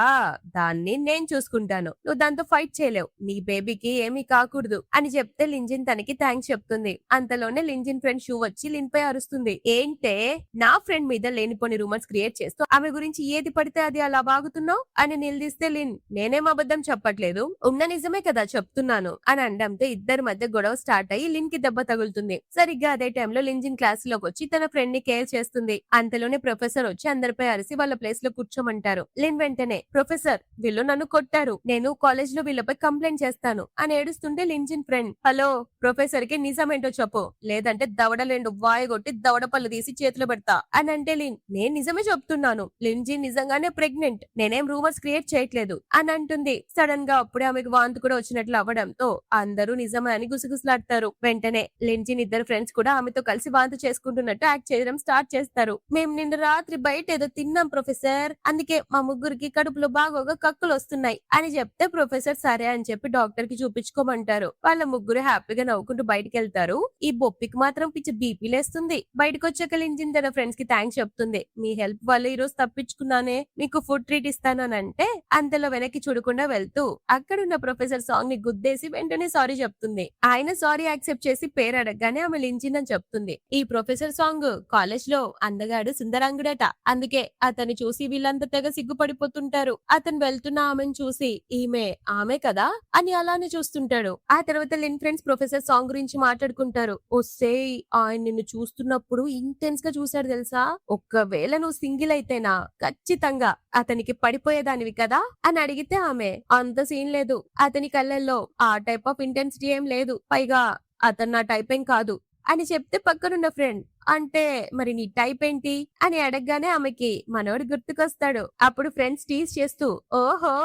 Speaker 1: దాన్ని నేను చూసుకుంటాను, నువ్వు దాంతో ఫైట్ చేయలేవు, నీ బేబీకి ఏమీ కాకూడదు అని చెప్తే లింజిన్ తనకి థ్యాంక్స్ చెప్తుంది. అంతలోనే లింజిన్ ఫ్రెండ్ షూ వచ్చి లిన్ పై అరుస్తుంది, ఏంటే నా ఫ్రెండ్ మీద లేనిపోని రూమర్స్ క్రియేట్ చేస్తూ ఆమె గురించి ఏది పడితే అది అలా బాగుతున్నావు అని నిలదీస్తే లిన్, నేనేం అబద్ధం చెప్పట్లేదు, ఉన్న నిజమే కదా చెప్తున్నాను అని అనడంతో ఇద్దరి మధ్య గొడవ స్టార్ట్ అయ్యి లిన్ కి దెబ్బ తగులుతుంది. సరిగ్గా అదే టైంలో లింజిన్ క్లాస్ లోకి వచ్చి తన ఫ్రెండ్ ని కేర్ చేస్తుంది. అంతలోనే ప్రొఫెసర్ వచ్చి అందరిపై అరిసి వాళ్ళ ప్లేస్ లో కూర్చోమంటారు. లిన్ వెంటనే, ప్రొఫెసర్ వీళ్ళు నన్ను కొట్టారు, నేను కాలేజ్ లో వీళ్ళపై కంప్లైంట్ చేస్తాను అని ఏడుస్తుంటే లింజిన్ ఫ్రెండ్, హలో ప్రొఫెసర్ కి నిజమేంటో చెప్పు, లేదంటే దవడలేండు వాయగొట్టి దవడ పళ్ళు తీసి చేతిలో పెడతా అని అంటే లిన్, నేను నిజమే చెప్తున్నాను, లింజిన్ నిజంగానే ప్రెగ్నెంట్, నేనేం రూమర్స్ క్రియేట్ చేయట్లేదు అని అంటుంది. సడన్ గా అప్పుడే ఆమెకు వాంతి కూడా వచ్చినట్లు అవ్వడంతో అందరూ నిజమే అని గుసగుసలాడతారు. వెంటనే లింజిన్ ఇద్దరు ఫ్రెండ్స్ కూడా ఆమెతో కలిసి వాంతి చేసుకుంటున్నట్టు యాక్ట్ చేయడం స్టార్ట్ చేస్తారు. మేము నిన్న రాత్రి బయట ఏదో తిన్నాం ప్రొఫెసర్, అందుకే మా ముగ్గురికి కడుపులో బాగోగా కక్కులు వస్తున్నాయి అని చెప్తే ప్రొఫెసర్ సరే అని చెప్పి డాక్టర్ కి చూపించుకోమంటారు. వాళ్ళ ముగ్గురు హ్యాపీగా నవ్వుకుంటూ బయటికి వెళ్తారు. ఈ బొప్పికి మాత్రం పిచ్చి బీపీ లేస్తుంది. బయటకు వచ్చాక లింజిన్ తన ఫ్రెండ్స్ కి థ్యాంక్స్ చెప్తుంది, మీ హెల్ప్ వల్ల ఈ రోజు తప్పించుకున్నానే, మీకు ఫుడ్ ట్రీట్ ఇస్తానని అంటే అంతలో వెనక్కి చూడకుండా వెళ్తూ అక్కడున్న ప్రొఫెసర్ సాంగ్ ని గుద్దేసి వెంటనే సారీ చెప్తుంది. ఆయన సారీ యాక్సెప్ట్ చేసి పేరు అడగగానే ఆమె లింజిన్ అని చెప్తుంది. ఈ ప్రొఫెసర్ సాంగ్ కాలేజ్ లో అందగాడు సుందరాంగుడట, అందుకే అతన్ని చూసి వీళ్ళంతా తెగ సిగ్గుపడిపోతుంటారు. అతను వెళ్తున్న ఆమెను చూసి ఆమె కదా అని అలానే చూస్తుంటాడు. ఆ తర్వాత లిన్ ఫ్రెండ్స్ ప్రొఫెసర్ సాంగ్ గురించి మాట్లాడుకుంటారు. వస్తే ఆయన నిన్ను చూస్తున్నప్పుడు ఇంటెన్స్ గా చూశాడు తెలుసా, ఒక్కవేళ నువ్వు సింగిల్ అయితేనా ఖచ్చితంగా అతనికి పడిపోయేదానివి కదా అని అడిగితే ఆమె, అంత సీన్ లేదు, అతని కళ్ళల్లో ఆ టైప్ ఆఫ్ ఇంటెన్సిటీ ఏం లేదు, పైగా అతను నా టైప్ ఏం కాదు అని చెప్తే పక్కనున్న ఫ్రెండ్, అంటే మరి నీ టైప్ ఏంటి అని అడగగానే ఆమెకి మనోడు గుర్తుకొస్తాడు. అప్పుడు ఫ్రెండ్స్ టీజ్ చేస్తూ, ఓహో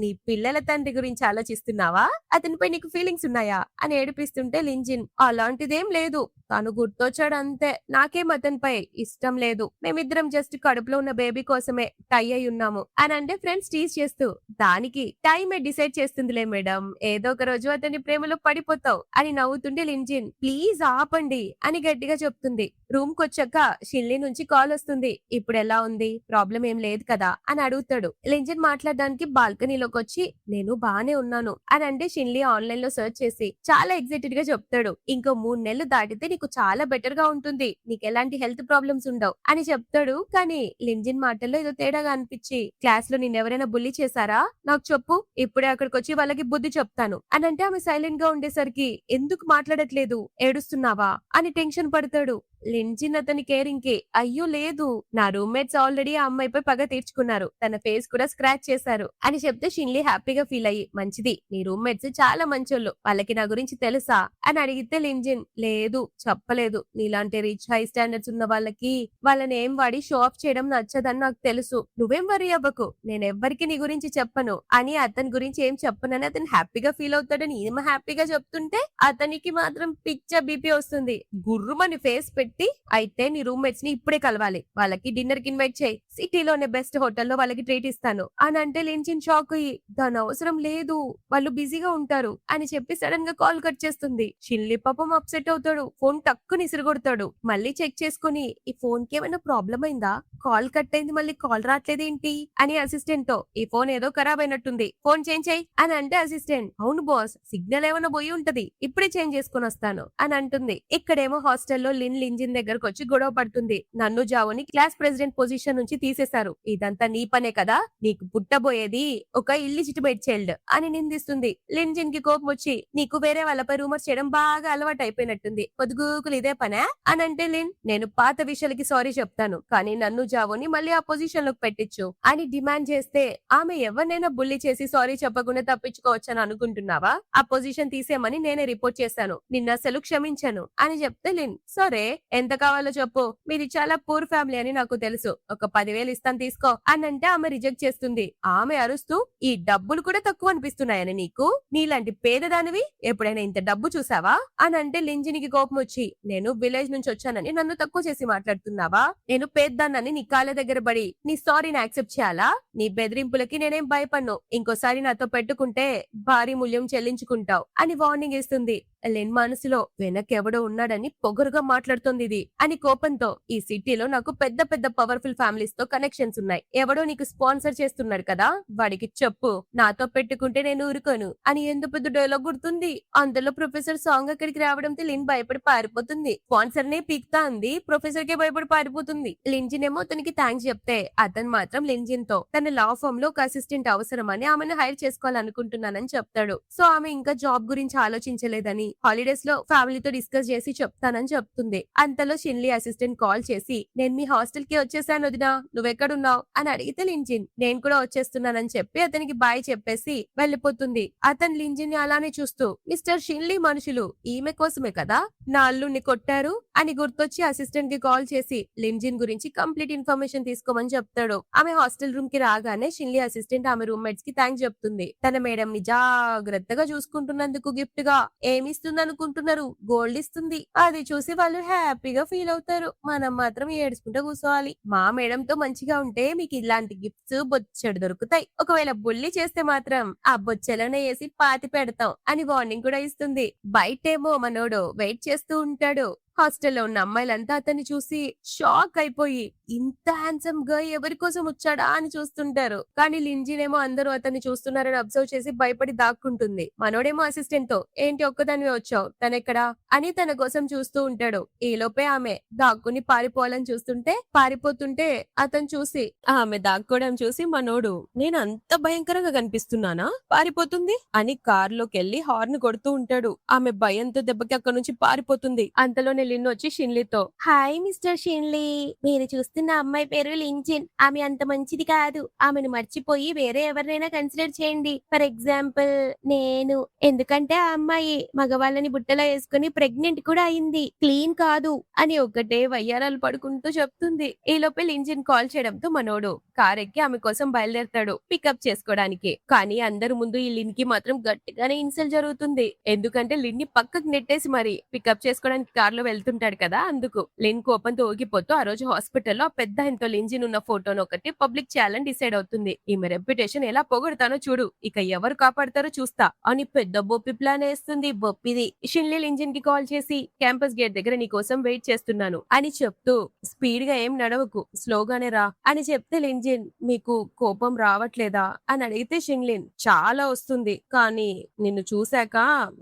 Speaker 1: నీ పిల్లల తండ్రి గురించి ఆలోచిస్తున్నావా, అతనిపై నీకు ఫీలింగ్స్ ఉన్నాయా అని ఏడిపిస్తుంటే లింజిన్, అలాంటిదేం లేదు, తను గుర్తొచ్చాడు అంతే, నాకేం అతనిపై ఇష్టం లేదు, మేమిద్దరం జస్ట్ కడుపులో ఉన్న బేబీ కోసమే టై అయి ఉన్నాము అని అంటే ఫ్రెండ్స్ టీజ్ చేస్తూ, దానికి టైమే డిసైడ్ చేస్తుందిలే మేడం, ఏదో ఒక రోజు అతని ప్రేమలో పడిపోతావు అని నవ్వుతుంటే లింజిన్, ప్లీజ్ ఆపండి అని గట్టిగా చెప్తుంది. రూమ్ కొచ్చాక షిన్లీ నుంచి కాల్ వస్తుంది. ఇప్పుడు ఎలా ఉంది, ప్రాబ్లం ఏం లేదు కదా అని అడుగుతాడు. లింజిన్ మాట్లాడడానికి బాల్కనీలోకి వచ్చి నేను బానే ఉన్నాను అని అంటే షిన్లీ ఆన్లైన్ లో సెర్చ్ చేసి చాలా ఎక్సైటెడ్ గా చెప్తాడు. ఇంకో 3 నెలలు దాటితే నీకు చాలా బెటర్ గా ఉంటుంది, నీకు ఎలాంటి హెల్త్ ప్రాబ్లమ్స్ ఉండవు అని చెప్తాడు. కానీ లింజిన్ మాటల్లో ఏదో తేడాగా అనిపించి, క్లాస్ లో నిన్నెవరైనా బుల్లి చేశారా నాకు చెప్పు, ఇప్పుడే అక్కడికి వచ్చి వాళ్ళకి బుద్ధి చెప్తాను అని అంటే ఆమె సైలెంట్ గా ఉండేసరికి, ఎందుకు మాట్లాడట్లేదు, ఏడుస్తున్నావా అని టెన్షన్ పడతాడు. లింజిన్ అతని కేరింగ్ కి అయ్యో లేదు, నా రూమ్మేట్స్ ఆల్రెడీ ఆ అమ్మాయిపై పగ తీర్చుకున్నారు, తన ఫేస్ కూడా స్క్రాచ్ చేశారు అని చెప్తే షిన్లీ హ్యాపీగా ఫీల్ అయ్యి మంచిది, నీ రూమ్మేట్స్ చాలా మంచోళ్ళు, వాళ్ళకి నా గురించి తెలుసా అని అడిగితే లింజిన్ లేదు చెప్పలేదు, నీలాంటి రిచ్ హై స్టాండర్డ్స్ ఉన్న వాళ్ళకి వాళ్ళ నేమ్ వాడి షో ఆఫ్ చేయడం నచ్చదని నాకు తెలుసు, నువ్వేం వరీ అవ్వకు, నేనెవ్వరికి నీ గురించి చెప్పను అని అతని గురించి ఏం చెప్పనని అతను హ్యాపీగా ఫీల్ అవుతాడని ఈమె హ్యాపీగా చెప్తుంటే అతనికి మాత్రం పిక్చర్ బీపీ వస్తుంది. గుర్రుమని ఫేస్ పెట్టి అయితే నీ రూమ్మేట్స్ ని ఇప్పుడే కలవాలి, వాళ్ళకి డిన్నర్ కి ఇన్వైట్ చేయి, సిటీలోనే బెస్ట్ హోటల్లో వాళ్ళకి ట్రీట్ ఇస్తాను అని అంటే లించిన్ షాక్ అయ్యి దాని అవసరం లేదు, వాళ్ళు బిజీగా ఉంటారు అని చెప్పి సడన్ గా కాల్ కట్ చేస్తుంది. షిన్లీ పాపం అప్సెట్ అవుతాడు, ఫోన్ టక్కుని ఇసురుగొడతాడు, మళ్ళీ చెక్ చేసుకుని ఈ ఫోన్ కి ఏమైనా ప్రాబ్లం అయిందా, కాల్ కట్ అయింది మళ్ళీ కాల్ రావట్లేదేంటి అని అసిస్టెంట్ తో ఈ ఫోన్ ఏదో ఖరాబ్ అయినట్టుంది, ఫోన్ చేంజ్ చేయి అని అంటే అసిస్టెంట్ అవును బాస్ సిగ్నల్ ఏమైనా పోయి ఉంటది, ఇప్పుడే చేంజ్ చేసుకుని వస్తాను అని అంటుంది. ఇక్కడేమో హాస్టల్లో లింజిన్ దగ్గరకు వచ్చి గొడవ పడుతుంది, నన్ను జావుని క్లాస్ ప్రెసిడెంట్ పొజిషన్ నుంచి తీసేశారు, ఇదంతా నీ పనే కదా, నీకు పుట్టబోయేది ఒక ఇల్లిజిటిమేట్ చైల్డ్ అని నిందిస్తుంది. లింజిన్ కి కోపం వచ్చి నీకు వేరే వాళ్ళపై రూమర్స్ చేయడం బాగా అలవాటు అయిపోయినట్టుంది, పొద్దుగూకులు ఇదే పనే అని అంటే లిన్ నేను పాత విషయాలకి సారీ చెప్తాను, కానీ నన్ను జావుని మళ్ళీ ఆ పొజిషన్ లోకి పెట్టించు అని డిమాండ్ చేస్తే ఆమె ఎవరినైనా బుల్లి చేసి సారీ చెప్పకుండా తప్పించుకోవచ్చని అనుకుంటున్నావా, ఆ పొజిషన్ తీసేయమని నేనే రిపోర్ట్ చేశాను, నిన్న అసలు క్షమించాను అని చెప్తే లిన్ సరే ఎంత కావాలో చెప్పు, మీది చాలా పూర్ ఫ్యామిలీ అని నాకు తెలుసు, ఒక 10,000 ఇస్తాను తీసుకో అని అంటే ఆమె రిజెక్ట్ చేస్తుంది. ఆమె అరుస్తూ ఈ డబ్బులు కూడా తక్కువ అనిపిస్తున్నాయని నీకు, నీలాంటి పేదదానివి ఎప్పుడైనా ఇంత డబ్బు చూసావా అని అంటే లింజినికి కోపం వచ్చి నేను విలేజ్ నుంచి వచ్చానని నన్ను తక్కువ చేసి మాట్లాడుతున్నావా, నేను పేద్దానని నీ కాళ్ళ దగ్గర పడి నీ సారీని యాక్సెప్ట్ చేయాలా, నీ బెదిరింపులకి నేనేం భయపడ్ను, ఇంకోసారి నాతో పెట్టుకుంటే భారీ మూల్యం చెల్లించుకుంటావు అని వార్నింగ్ ఇస్తుంది. లెన్ మనసులో వెనకెవడో ఉన్నాడని పొగరుగా మాట్లాడుతుంది ఇది అని కోపంతో ఈ సిటీలో నాకు పెద్ద పెద్ద పవర్ఫుల్ ఫ్యామిలీస్ తో కనెక్షన్స్ ఉన్నాయి, ఎవడో నీకు స్పాన్సర్ చేస్తున్నాడు కదా వాడికి చెప్పు, నాతో పెట్టుకుంటే నేను ఊరుకోను అని ఎందుకు పెద్ద డైలాగ్ గుర్తుంది. అందులో ప్రొఫెసర్ సాంగ్ అక్కడికి రావడంతో లిన్ భయపడి పారిపోతుంది, స్పాన్సర్ నే పీక్తా అంది, ప్రొఫెసర్ కే భయపడి పారిపోతుంది. లింజిన్ ఏమో తనకి థ్యాంక్స్ చెప్తే అతను మాత్రం లింజిన్ తో తన లా ఫర్మ్ లో ఒక అసిస్టెంట్ అవసరమని ఆమెను హైర్ చేసుకోవాలనుకుంటున్నానని చెప్తాడు. సో ఆమె ఇంకా జాబ్ గురించి ఆలోచించలేదని హాలిడేస్ లో ఫ్యామిలీతో డిస్కస్ చేసి చెప్తానని చెప్తుంది. అంతలో షిన్లీ అసిస్టెంట్ కాల్ చేసి నేను మీ హాస్టల్ కి వచ్చేసాను వదినా, నువ్వెక్కడున్నావు అని అడిగితే లింజిన్ నేను కూడా వచ్చేస్తున్నానని చెప్పి అతనికి బాయ్ చెప్పేసి వెళ్లిపోతుంది. అతను లింజిన్ ని అలానే చూస్తూ మిస్టర్ షిన్లీ మనుషులు ఈమె కోసమే కదా నా అల్లుణ్ణి కొట్టారు అని గుర్తొచ్చి అసిస్టెంట్ కి కాల్ చేసి లింజిన్ గురించి కంప్లీట్ ఇన్ఫర్మేషన్ తీసుకోమని చెప్తాడు. ఆమె హాస్టల్ రూమ్ కి రాగానే షిన్లీ అసిస్టెంట్ ఆమె రూమ్మేట్స్ కి థ్యాంక్స్ చెప్తుంది, తన మేడం ని జాగ్రత్తగా చూసుకుంటున్నందుకు గిఫ్ట్ గా ఏమి ఇస్తుంది అనుకుంటున్నారు, గోల్డ్ ఇస్తుంది, అది చూసి వాళ్ళు హ్యాపీగా ఫీల్ అవుతారు, మనం మాత్రం ఏడ్చుకుంటూ కూర్చోవాలి, మా మేడం తో మంచిగా ఉంటే మీకు ఇలాంటి గిఫ్ట్స్ బొచ్చెడు దొరుకుతాయి, ఒకవేళ బుల్లి చేస్తే మాత్రం ఆ బొచ్చెలోనే వేసి పాతి పెడతాం అని వార్నింగ్ కూడా ఇస్తుంది. బయటేమో మనోడు వెయిట్ చేస్తూ ఉంటాడు. హాస్టల్లో ఉన్న అమ్మాయిలంతా అతన్ని చూసి షాక్ అయిపోయి ఇంత హ్యాండ్సమ్ గా ఎవరి కోసం వచ్చాడా అని చూస్తుంటారు. కానీ లింజిన్ ఏమో అందరూ అతన్ని చూస్తున్నారని అబ్జర్వ్ చేసి భయపడి దాక్కుంటుంది. మనోడేమో అసిస్టెంట్ తో ఏంటి ఒక్కదానివే వచ్చావు, తనెక్కడా అని తన కోసం చూస్తూ ఉంటాడు. ఈ లోపే ఆమె దాక్కుని పారిపోవాలని పారిపోతుంటే అతను చూసి ఆమె దాక్కోవడం చూసి మనోడు నేను అంత భయంకరంగా కనిపిస్తున్నానా పారిపోతుంది అని కారులోకి వెళ్లి హార్న్ కొడుతూ ఉంటాడు. ఆమె భయంతో దెబ్బకి అక్కడి నుంచి పారిపోతుంది. అంతలోనే లిన్ వచ్చి షిన్లీతో హాయ్ మిస్టర్ షిన్లీ, మీరు చూస్తున్న అమ్మాయి పేరు లింజిన్, ఆమె అంత మంచిది కాదు, ఆమెను మర్చిపోయి వేరే ఎవరినైనా కన్సిడర్ చేయండి, ఫర్ ఎగ్జాంపుల్ నేను, ఎందుకంటే ఆ అమ్మాయి మగవాళ్ళని బుట్టలో వేసుకుని ప్రెగ్నెంట్ కూడా అయింది, క్లీన్ కాదు అని ఒకటే వయ్యారాలు పడుకుంటూ చెప్తుంది. ఈ లోపే లింజిన్ కాల్ చేయడంతో మనోడు కార్ ఎక్కి ఆమె కోసం బయలుదేరతాడు పికప్ చేసుకోవడానికి. కానీ అందరి ముందు ఈ లిన్ కి మాత్రం గట్టిగానే ఇన్సల్ట్ జరుగుతుంది, ఎందుకంటే లిన్ ని పక్కకు నెట్టేసి మరి పికప్ చేసుకోవడానికి కార్ లో వెళ్తుంటాడు కదా అందుకు. లిన్ కోపంతో ఊగిపోతూ ఆ రోజు హాస్పిటల్లో ఆ పెద్ద ఆయనతో లింజిన్ ఉన్న ఫోటోను ఒకటి పబ్లిక్ చేయాలని డిసైడ్ అవుతుంది. ఈమె రెప్యుటేషన్ ఎలా పొగడతానో చూడు, ఇక ఎవరు కాపాడతారో చూస్తా అని పెద్ద బొప్పి ప్లాన్ వేస్తుంది. బొప్పిది షిన్లీ లింజిన్ కి కాల్ చేసి క్యాంపస్ గేట్ దగ్గర నీ కోసం వెయిట్ చేస్తున్నాను అని చెప్తూ స్పీడ్ గా ఏం నడవకు స్లోగానే రా అని చెప్తే లింజిన్ మీకు కోపం రావట్లేదా అని అడిగితే షిన్లిన్ చాలా వస్తుంది, కానీ నిన్ను చూశాక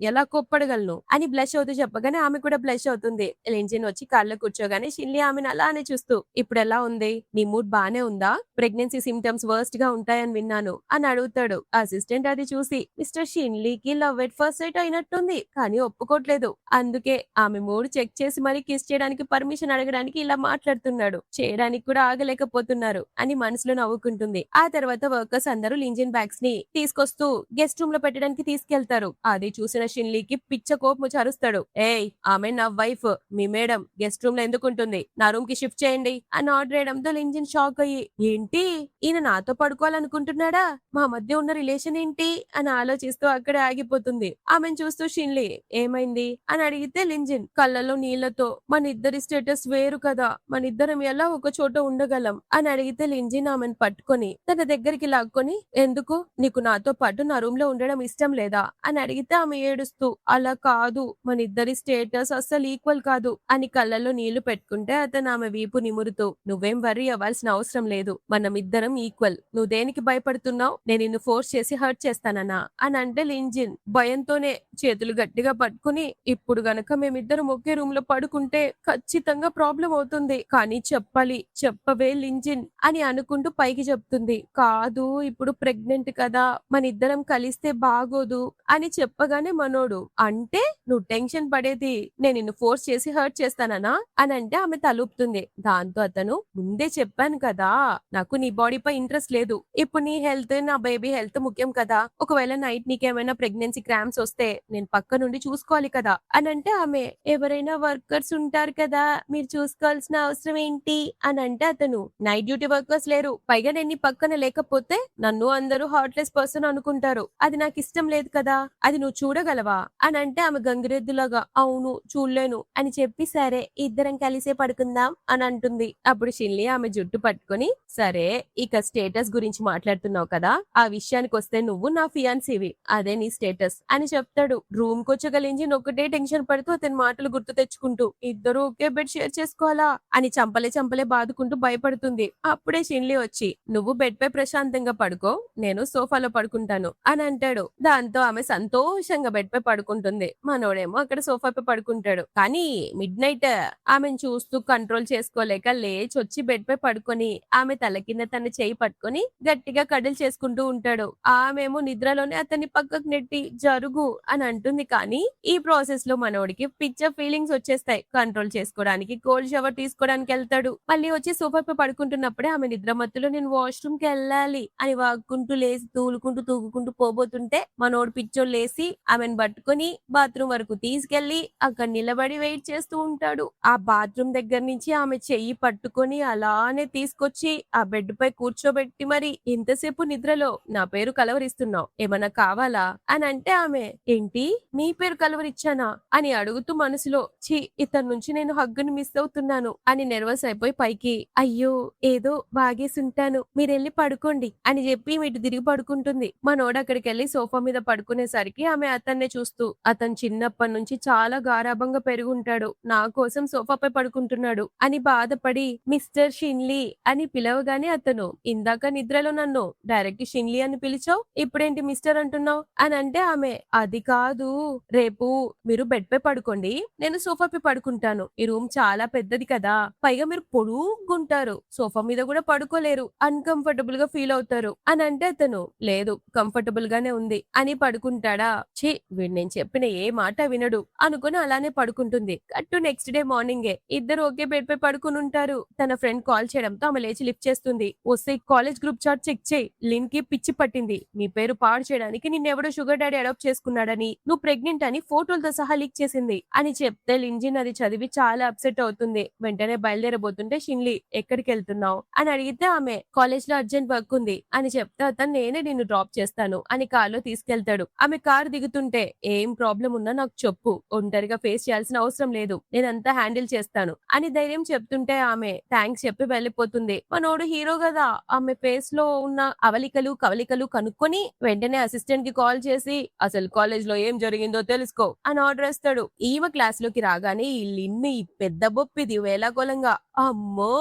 Speaker 1: ఎలా కోప్పడగలను అని బ్లష్ అవుతూ చెప్పగానే ఆమె కూడా బ్లష్ అవుతుంది. ఉంటుంది. లింజిన్ వచ్చి కార్లో కూర్చోగానే షిన్లీ ఆమెను అలానే చూస్తూ ఇప్పుడు ఎలా ఉంది, నీ మూడ్ బానే ఉందా, ప్రెగ్నెన్సీ సిమ్టమ్స్ వర్స్ట్ గా ఉంటాయని విన్నాను అని అడుగుతాడు. అసిస్టెంట్ అది చూసి మిస్టర్ షిన్లీకి లవ్ ఎట్ ఫస్ట్ సైట్ అయినట్టుంది కానీ ఒప్పుకోట్లేదు, అందుకే ఆమె మూడ్ చెక్ చేసి మరీ కిస్ చేయడానికి పర్మిషన్ అడగడానికి ఇలా మాట్లాడుతున్నాడు, చేయడానికి కూడా ఆగలేకపోతున్నారు అని మనసులో నవ్వుకుంటుంది. ఆ తర్వాత వర్కర్స్ అందరూ లింజిన్ బ్యాగ్స్ ని తీసుకొస్తూ గెస్ట్ రూమ్ లో పెట్టడానికి తీసుకెళ్తారు. అది చూసిన షిన్లీకి పిచ్చ కోపం వచ్చి అరుస్తాడు, ఏయ్ ఆమె నా వైఫ్, మీ మేడం గెస్ట్ రూమ్ లో ఎందుకుంటుంది, నా రూమ్ కి షిఫ్ట్ చేయండి అని ఆర్డర్ వేయడంతో లింజిన్ షాక్ అయ్యి ఏంటి ఈయన నాతో పడుకోవాలనుకుంటున్నాడా, మా మధ్య ఉన్న రిలేషన్ ఏంటి అని ఆలోచిస్తూ అక్కడే ఆగిపోతుంది. ఆమెను చూస్తూ షిన్లీ ఏమైంది అని అడిగితే లింజిన్ కళ్ళలో నీళ్లతో మన ఇద్దరి స్టేటస్ వేరు కదా, మన ఇద్దరం ఎలా ఒక చోట ఉండగలం అని అడిగితే లింజిన్ ఆమెను పట్టుకొని తన దగ్గరికి లాక్కొని ఎందుకు నీకు నాతో పాటు నా రూమ్ లో ఉండడం ఇష్టం లేదా అని అడిగితే ఆమె ఏడుస్తూ అలా కాదు, మన ఇద్దరి స్టేటస్ అస్సలు ఈక్వల్ కాదు అని కళ్ళల్లో నీళ్లు పెట్టుకుంటే అతను ఆమె వీపు నిమురుతూ నువ్వేం వర్రీ అవ్వాల్సిన అవసరం లేదు, మనం ఇద్దరం ఈక్వల్, నువ్వు దేనికి భయపడుతున్నావు, నేను నిన్ను ఫోర్స్ చేసి హర్ట్ చేస్తానన్నా అని అంటే లింజిన్ భయంతోనే చేతులు గట్టిగా పట్టుకుని ఇప్పుడు గనక మేమిద్దరం ఒకే రూమ్ లో పడుకుంటే ఖచ్చితంగా ప్రాబ్లం అవుతుంది, కానీ చెప్పాలి, చెప్పవే లింజిన్ అని అనుకుంటూ పైకి చెప్తుంది. కాదు ఇప్పుడు ప్రెగ్నెంట్ కదా, మన ఇద్దరం కలిస్తే బాగోదు అని చెప్పగానే మనోడు అంటే నువ్వు టెన్షన్ పడేది నేను నిన్ను ఫోర్స్ చేసి హర్ట్ చేస్తాననా అని అంటే ఆమె తలుపుతుంది. దాంతో అతను ముందే చెప్పాను కదా నాకు నీ బాడీపై ఇంట్రెస్ట్ లేదు, ఇప్పుడు నీ హెల్త్ నా బేబీ హెల్త్ ముఖ్యం కదా, ఒకవేళ నైట్ నీకేమైనా ప్రెగ్నెన్సీ క్రాంప్స్ వస్తే నేను పక్క నుండి చూసుకోవాలి కదా అని అంటే ఆమె ఎవరైనా వర్కర్స్ ఉంటారు కదా మీరు చూసుకోవాల్సిన అవసరం ఏంటి అని అంటే అతను నైట్ డ్యూటీ వర్కర్స్ లేరు, పైగా నేను నీ పక్కన లేకపోతే నన్ను అందరూ హార్ట్లెస్ పర్సన్ అనుకుంటారు, అది నాకు ఇష్టం లేదు కదా, అది నువ్వు చూడగలవా అని అంటే ఆమె గంగిరెద్దులాగా అవును చూడలేను అని చెప్పి సరే ఇద్దరం కలిసే పడుకుందాం అని అంటుంది. అప్పుడు షిన్లీ ఆమె జుట్టు పట్టుకొని సరే ఇక స్టేటస్ గురించి మాట్లాడుతున్నావు కదా, ఆ విషయానికి వస్తే నువ్వు నా ఫియాన్సీవి, అదే నీ స్టేటస్ అని చెప్తాడు. రూమ్ కొచ్చగలించి ఒకటే టెన్షన్ పడుతూ అతని మాటలు గుర్తు తెచ్చుకుంటూ ఇద్దరు ఒకే బెడ్ షేర్ చేసుకోవాలా అని చంపలే బాదుకుంటూ భయపడుతుంది. అప్పుడే షిన్లీ వచ్చి నువ్వు బెడ్ పై ప్రశాంతంగా పడుకో, నేను సోఫాలో పడుకుంటాను అని అంటాడు. దాంతో ఆమె సంతోషంగా బెడ్ పై పడుకుంటుంది, మనోడేమో అక్కడ సోఫాపై పడుకుంటాడు. కానీ మిడ్ నైట్ ఆమెను చూస్తూ కంట్రోల్ చేసుకోలేక లేచి వచ్చి బెడ్ పై పడుకొని ఆమె తల కింద తన చేయి పట్టుకొని గట్టిగా కడిల్ చేసుకుంటూ ఉంటాడు. ఆమెమో నిద్రలోనే అతన్ని పక్కకు నెట్టి జరుగు అని అంటుంది. కానీ ఈ ప్రాసెస్ లో మనోడికి పిచ్చ ఫీలింగ్స్ వచ్చేస్తాయి. కంట్రోల్ చేసుకోవడానికి కోల్డ్ షవర్ తీసుకోవడానికి వెళ్తాడు. మళ్ళీ వచ్చి సోఫాపై పడుకుంటున్నప్పుడే ఆమె నిద్ర మత్తులో నేను వాష్రూమ్ కి వెళ్ళాలి అని వాక్కుంటూ లేసి తూగుకుంటూ పోబోతుంటే మనోడు పిచ్చోడు లేసి ఆమెను పట్టుకొని బాత్రూమ్ వరకు తీసుకెళ్లి అక్కడ నిలబడి వెయిట్ చేస్తూ ఉంటాడు. ఆ బాత్రూమ్ దగ్గర నుంచి ఆమె చెయ్యి పట్టుకొని అలానే తీసుకొచ్చి ఆ బెడ్ పై కూర్చోబెట్టి మరి ఇంతసేపు నిద్రలో నా పేరు కలవరిస్తున్నావు, ఏమన్నా కావాలా అని అంటే ఆమె ఏంటి నీ పేరు కలవరిచ్చానా అని అడుగుతూ మనసులో ఛీ ఇతని నుంచి నేను హగ్గుని మిస్ అవుతున్నాను అని నెర్వస్ అయిపోయి పైకి అయ్యో ఏదో బాగేసుంటాను మీరెళ్ళి పడుకోండి అని చెప్పి ఇటు తిరిగి పడుకుంటుంది. మనోడు అక్కడికి వెళ్లి సోఫా మీద పడుకునేసరికి ఆమె అతన్నే చూస్తూ అతను చిన్నప్పటి నుంచి చాలా గారాబంగా పెరుగుంటాడు, నా కోసం సోఫాపై పడుకుంటున్నాడు అని బాధపడి మిస్టర్ షిన్లీ అని పిలవగానే అతను ఇందాక నిద్రలో నన్ను డైరెక్ట్ షిన్లీ అని పిలిచావు, ఇప్పుడేంటి మిస్టర్ అంటున్నావు అని అంటే ఆమె అది కాదు, రేపు మీరు బెడ్ పై పడుకోండి నేను సోఫాపై పడుకుంటాను, ఈ రూమ్ చాలా పెద్దది కదా, పైగా మీరు పొడుగుంటారు, సోఫా మీద కూడా పడుకోలేరు, అన్కంఫర్టబుల్ గా ఫీల్ అవుతారు అని అంటే అతను లేదు కంఫర్టబుల్ గానే ఉంది అని పడుకుంటాడా. ఛీ వీడు నేను చెప్పిన ఏ మాట వినడు అనుకుని అలానే పడుకుంటుంది. కట్టు నెక్స్ట్ డే మార్నింగే ఇద్దరు ఒకే బెడ్ పై పడుకుని ఉంటారు. తన ఫ్రెండ్ కాల్ చేయడంతో ఆమె లేచి లిఫ్ట్ చేస్తుంది. వస్తే కాలేజ్ గ్రూప్ చాట్ చెక్ చేయి, లిన్ కి పిచ్చి పట్టింది, నీ పేరు పాడు చేయడానికి నిన్నెవడో షుగర్ డాడీ అడాప్ట్ చేసుకున్నాడని నువ్వు ప్రెగ్నెంట్ అని ఫోటోలతో సహా లీక్ చేసింది అని చెప్తే లింజిన్ అది చదివి చాలా అప్సెట్ అవుతుంది. వెంటనే బయలుదేరబోతుంటే షిన్లీ ఎక్కడికి వెళ్తున్నావు అని అడిగితే ఆమె కాలేజ్ లో అర్జెంట్ వర్క్ ఉంది అని చెప్తే అతను నేనే నిన్ను డ్రాప్ చేస్తాను అని కార్లో తీసుకెళ్తాడు. ఆమె కారు దిగుతుంటే ఏం ప్రాబ్లం ఉన్నా నాకు చెప్పు, ఒంటరిగా ఫేస్ చేయాల్సిన అవసరం లేదు, నేనంతా హ్యాండిల్ చేస్తాను అని ధైర్యం చెప్తుంటే ఆమె థ్యాంక్స్ చెప్పి వెళ్ళిపోతుంది. మనోడు హీరో కదా, ఆమె ఫేస్ లో ఉన్న అవలికలు కవలికలు కనుక్కొని వెంటనే అసిస్టెంట్ కి కాల్ చేసి అసలు కాలేజ్ లో ఏం జరిగిందో తెలుసుకో అని ఆర్డర్ ఇస్తాడు. ఈమె క్లాస్ లోకి రాగానే ఈ లిన్ని పెద్ద బొప్పిది వేలాకోలంగా అమ్మో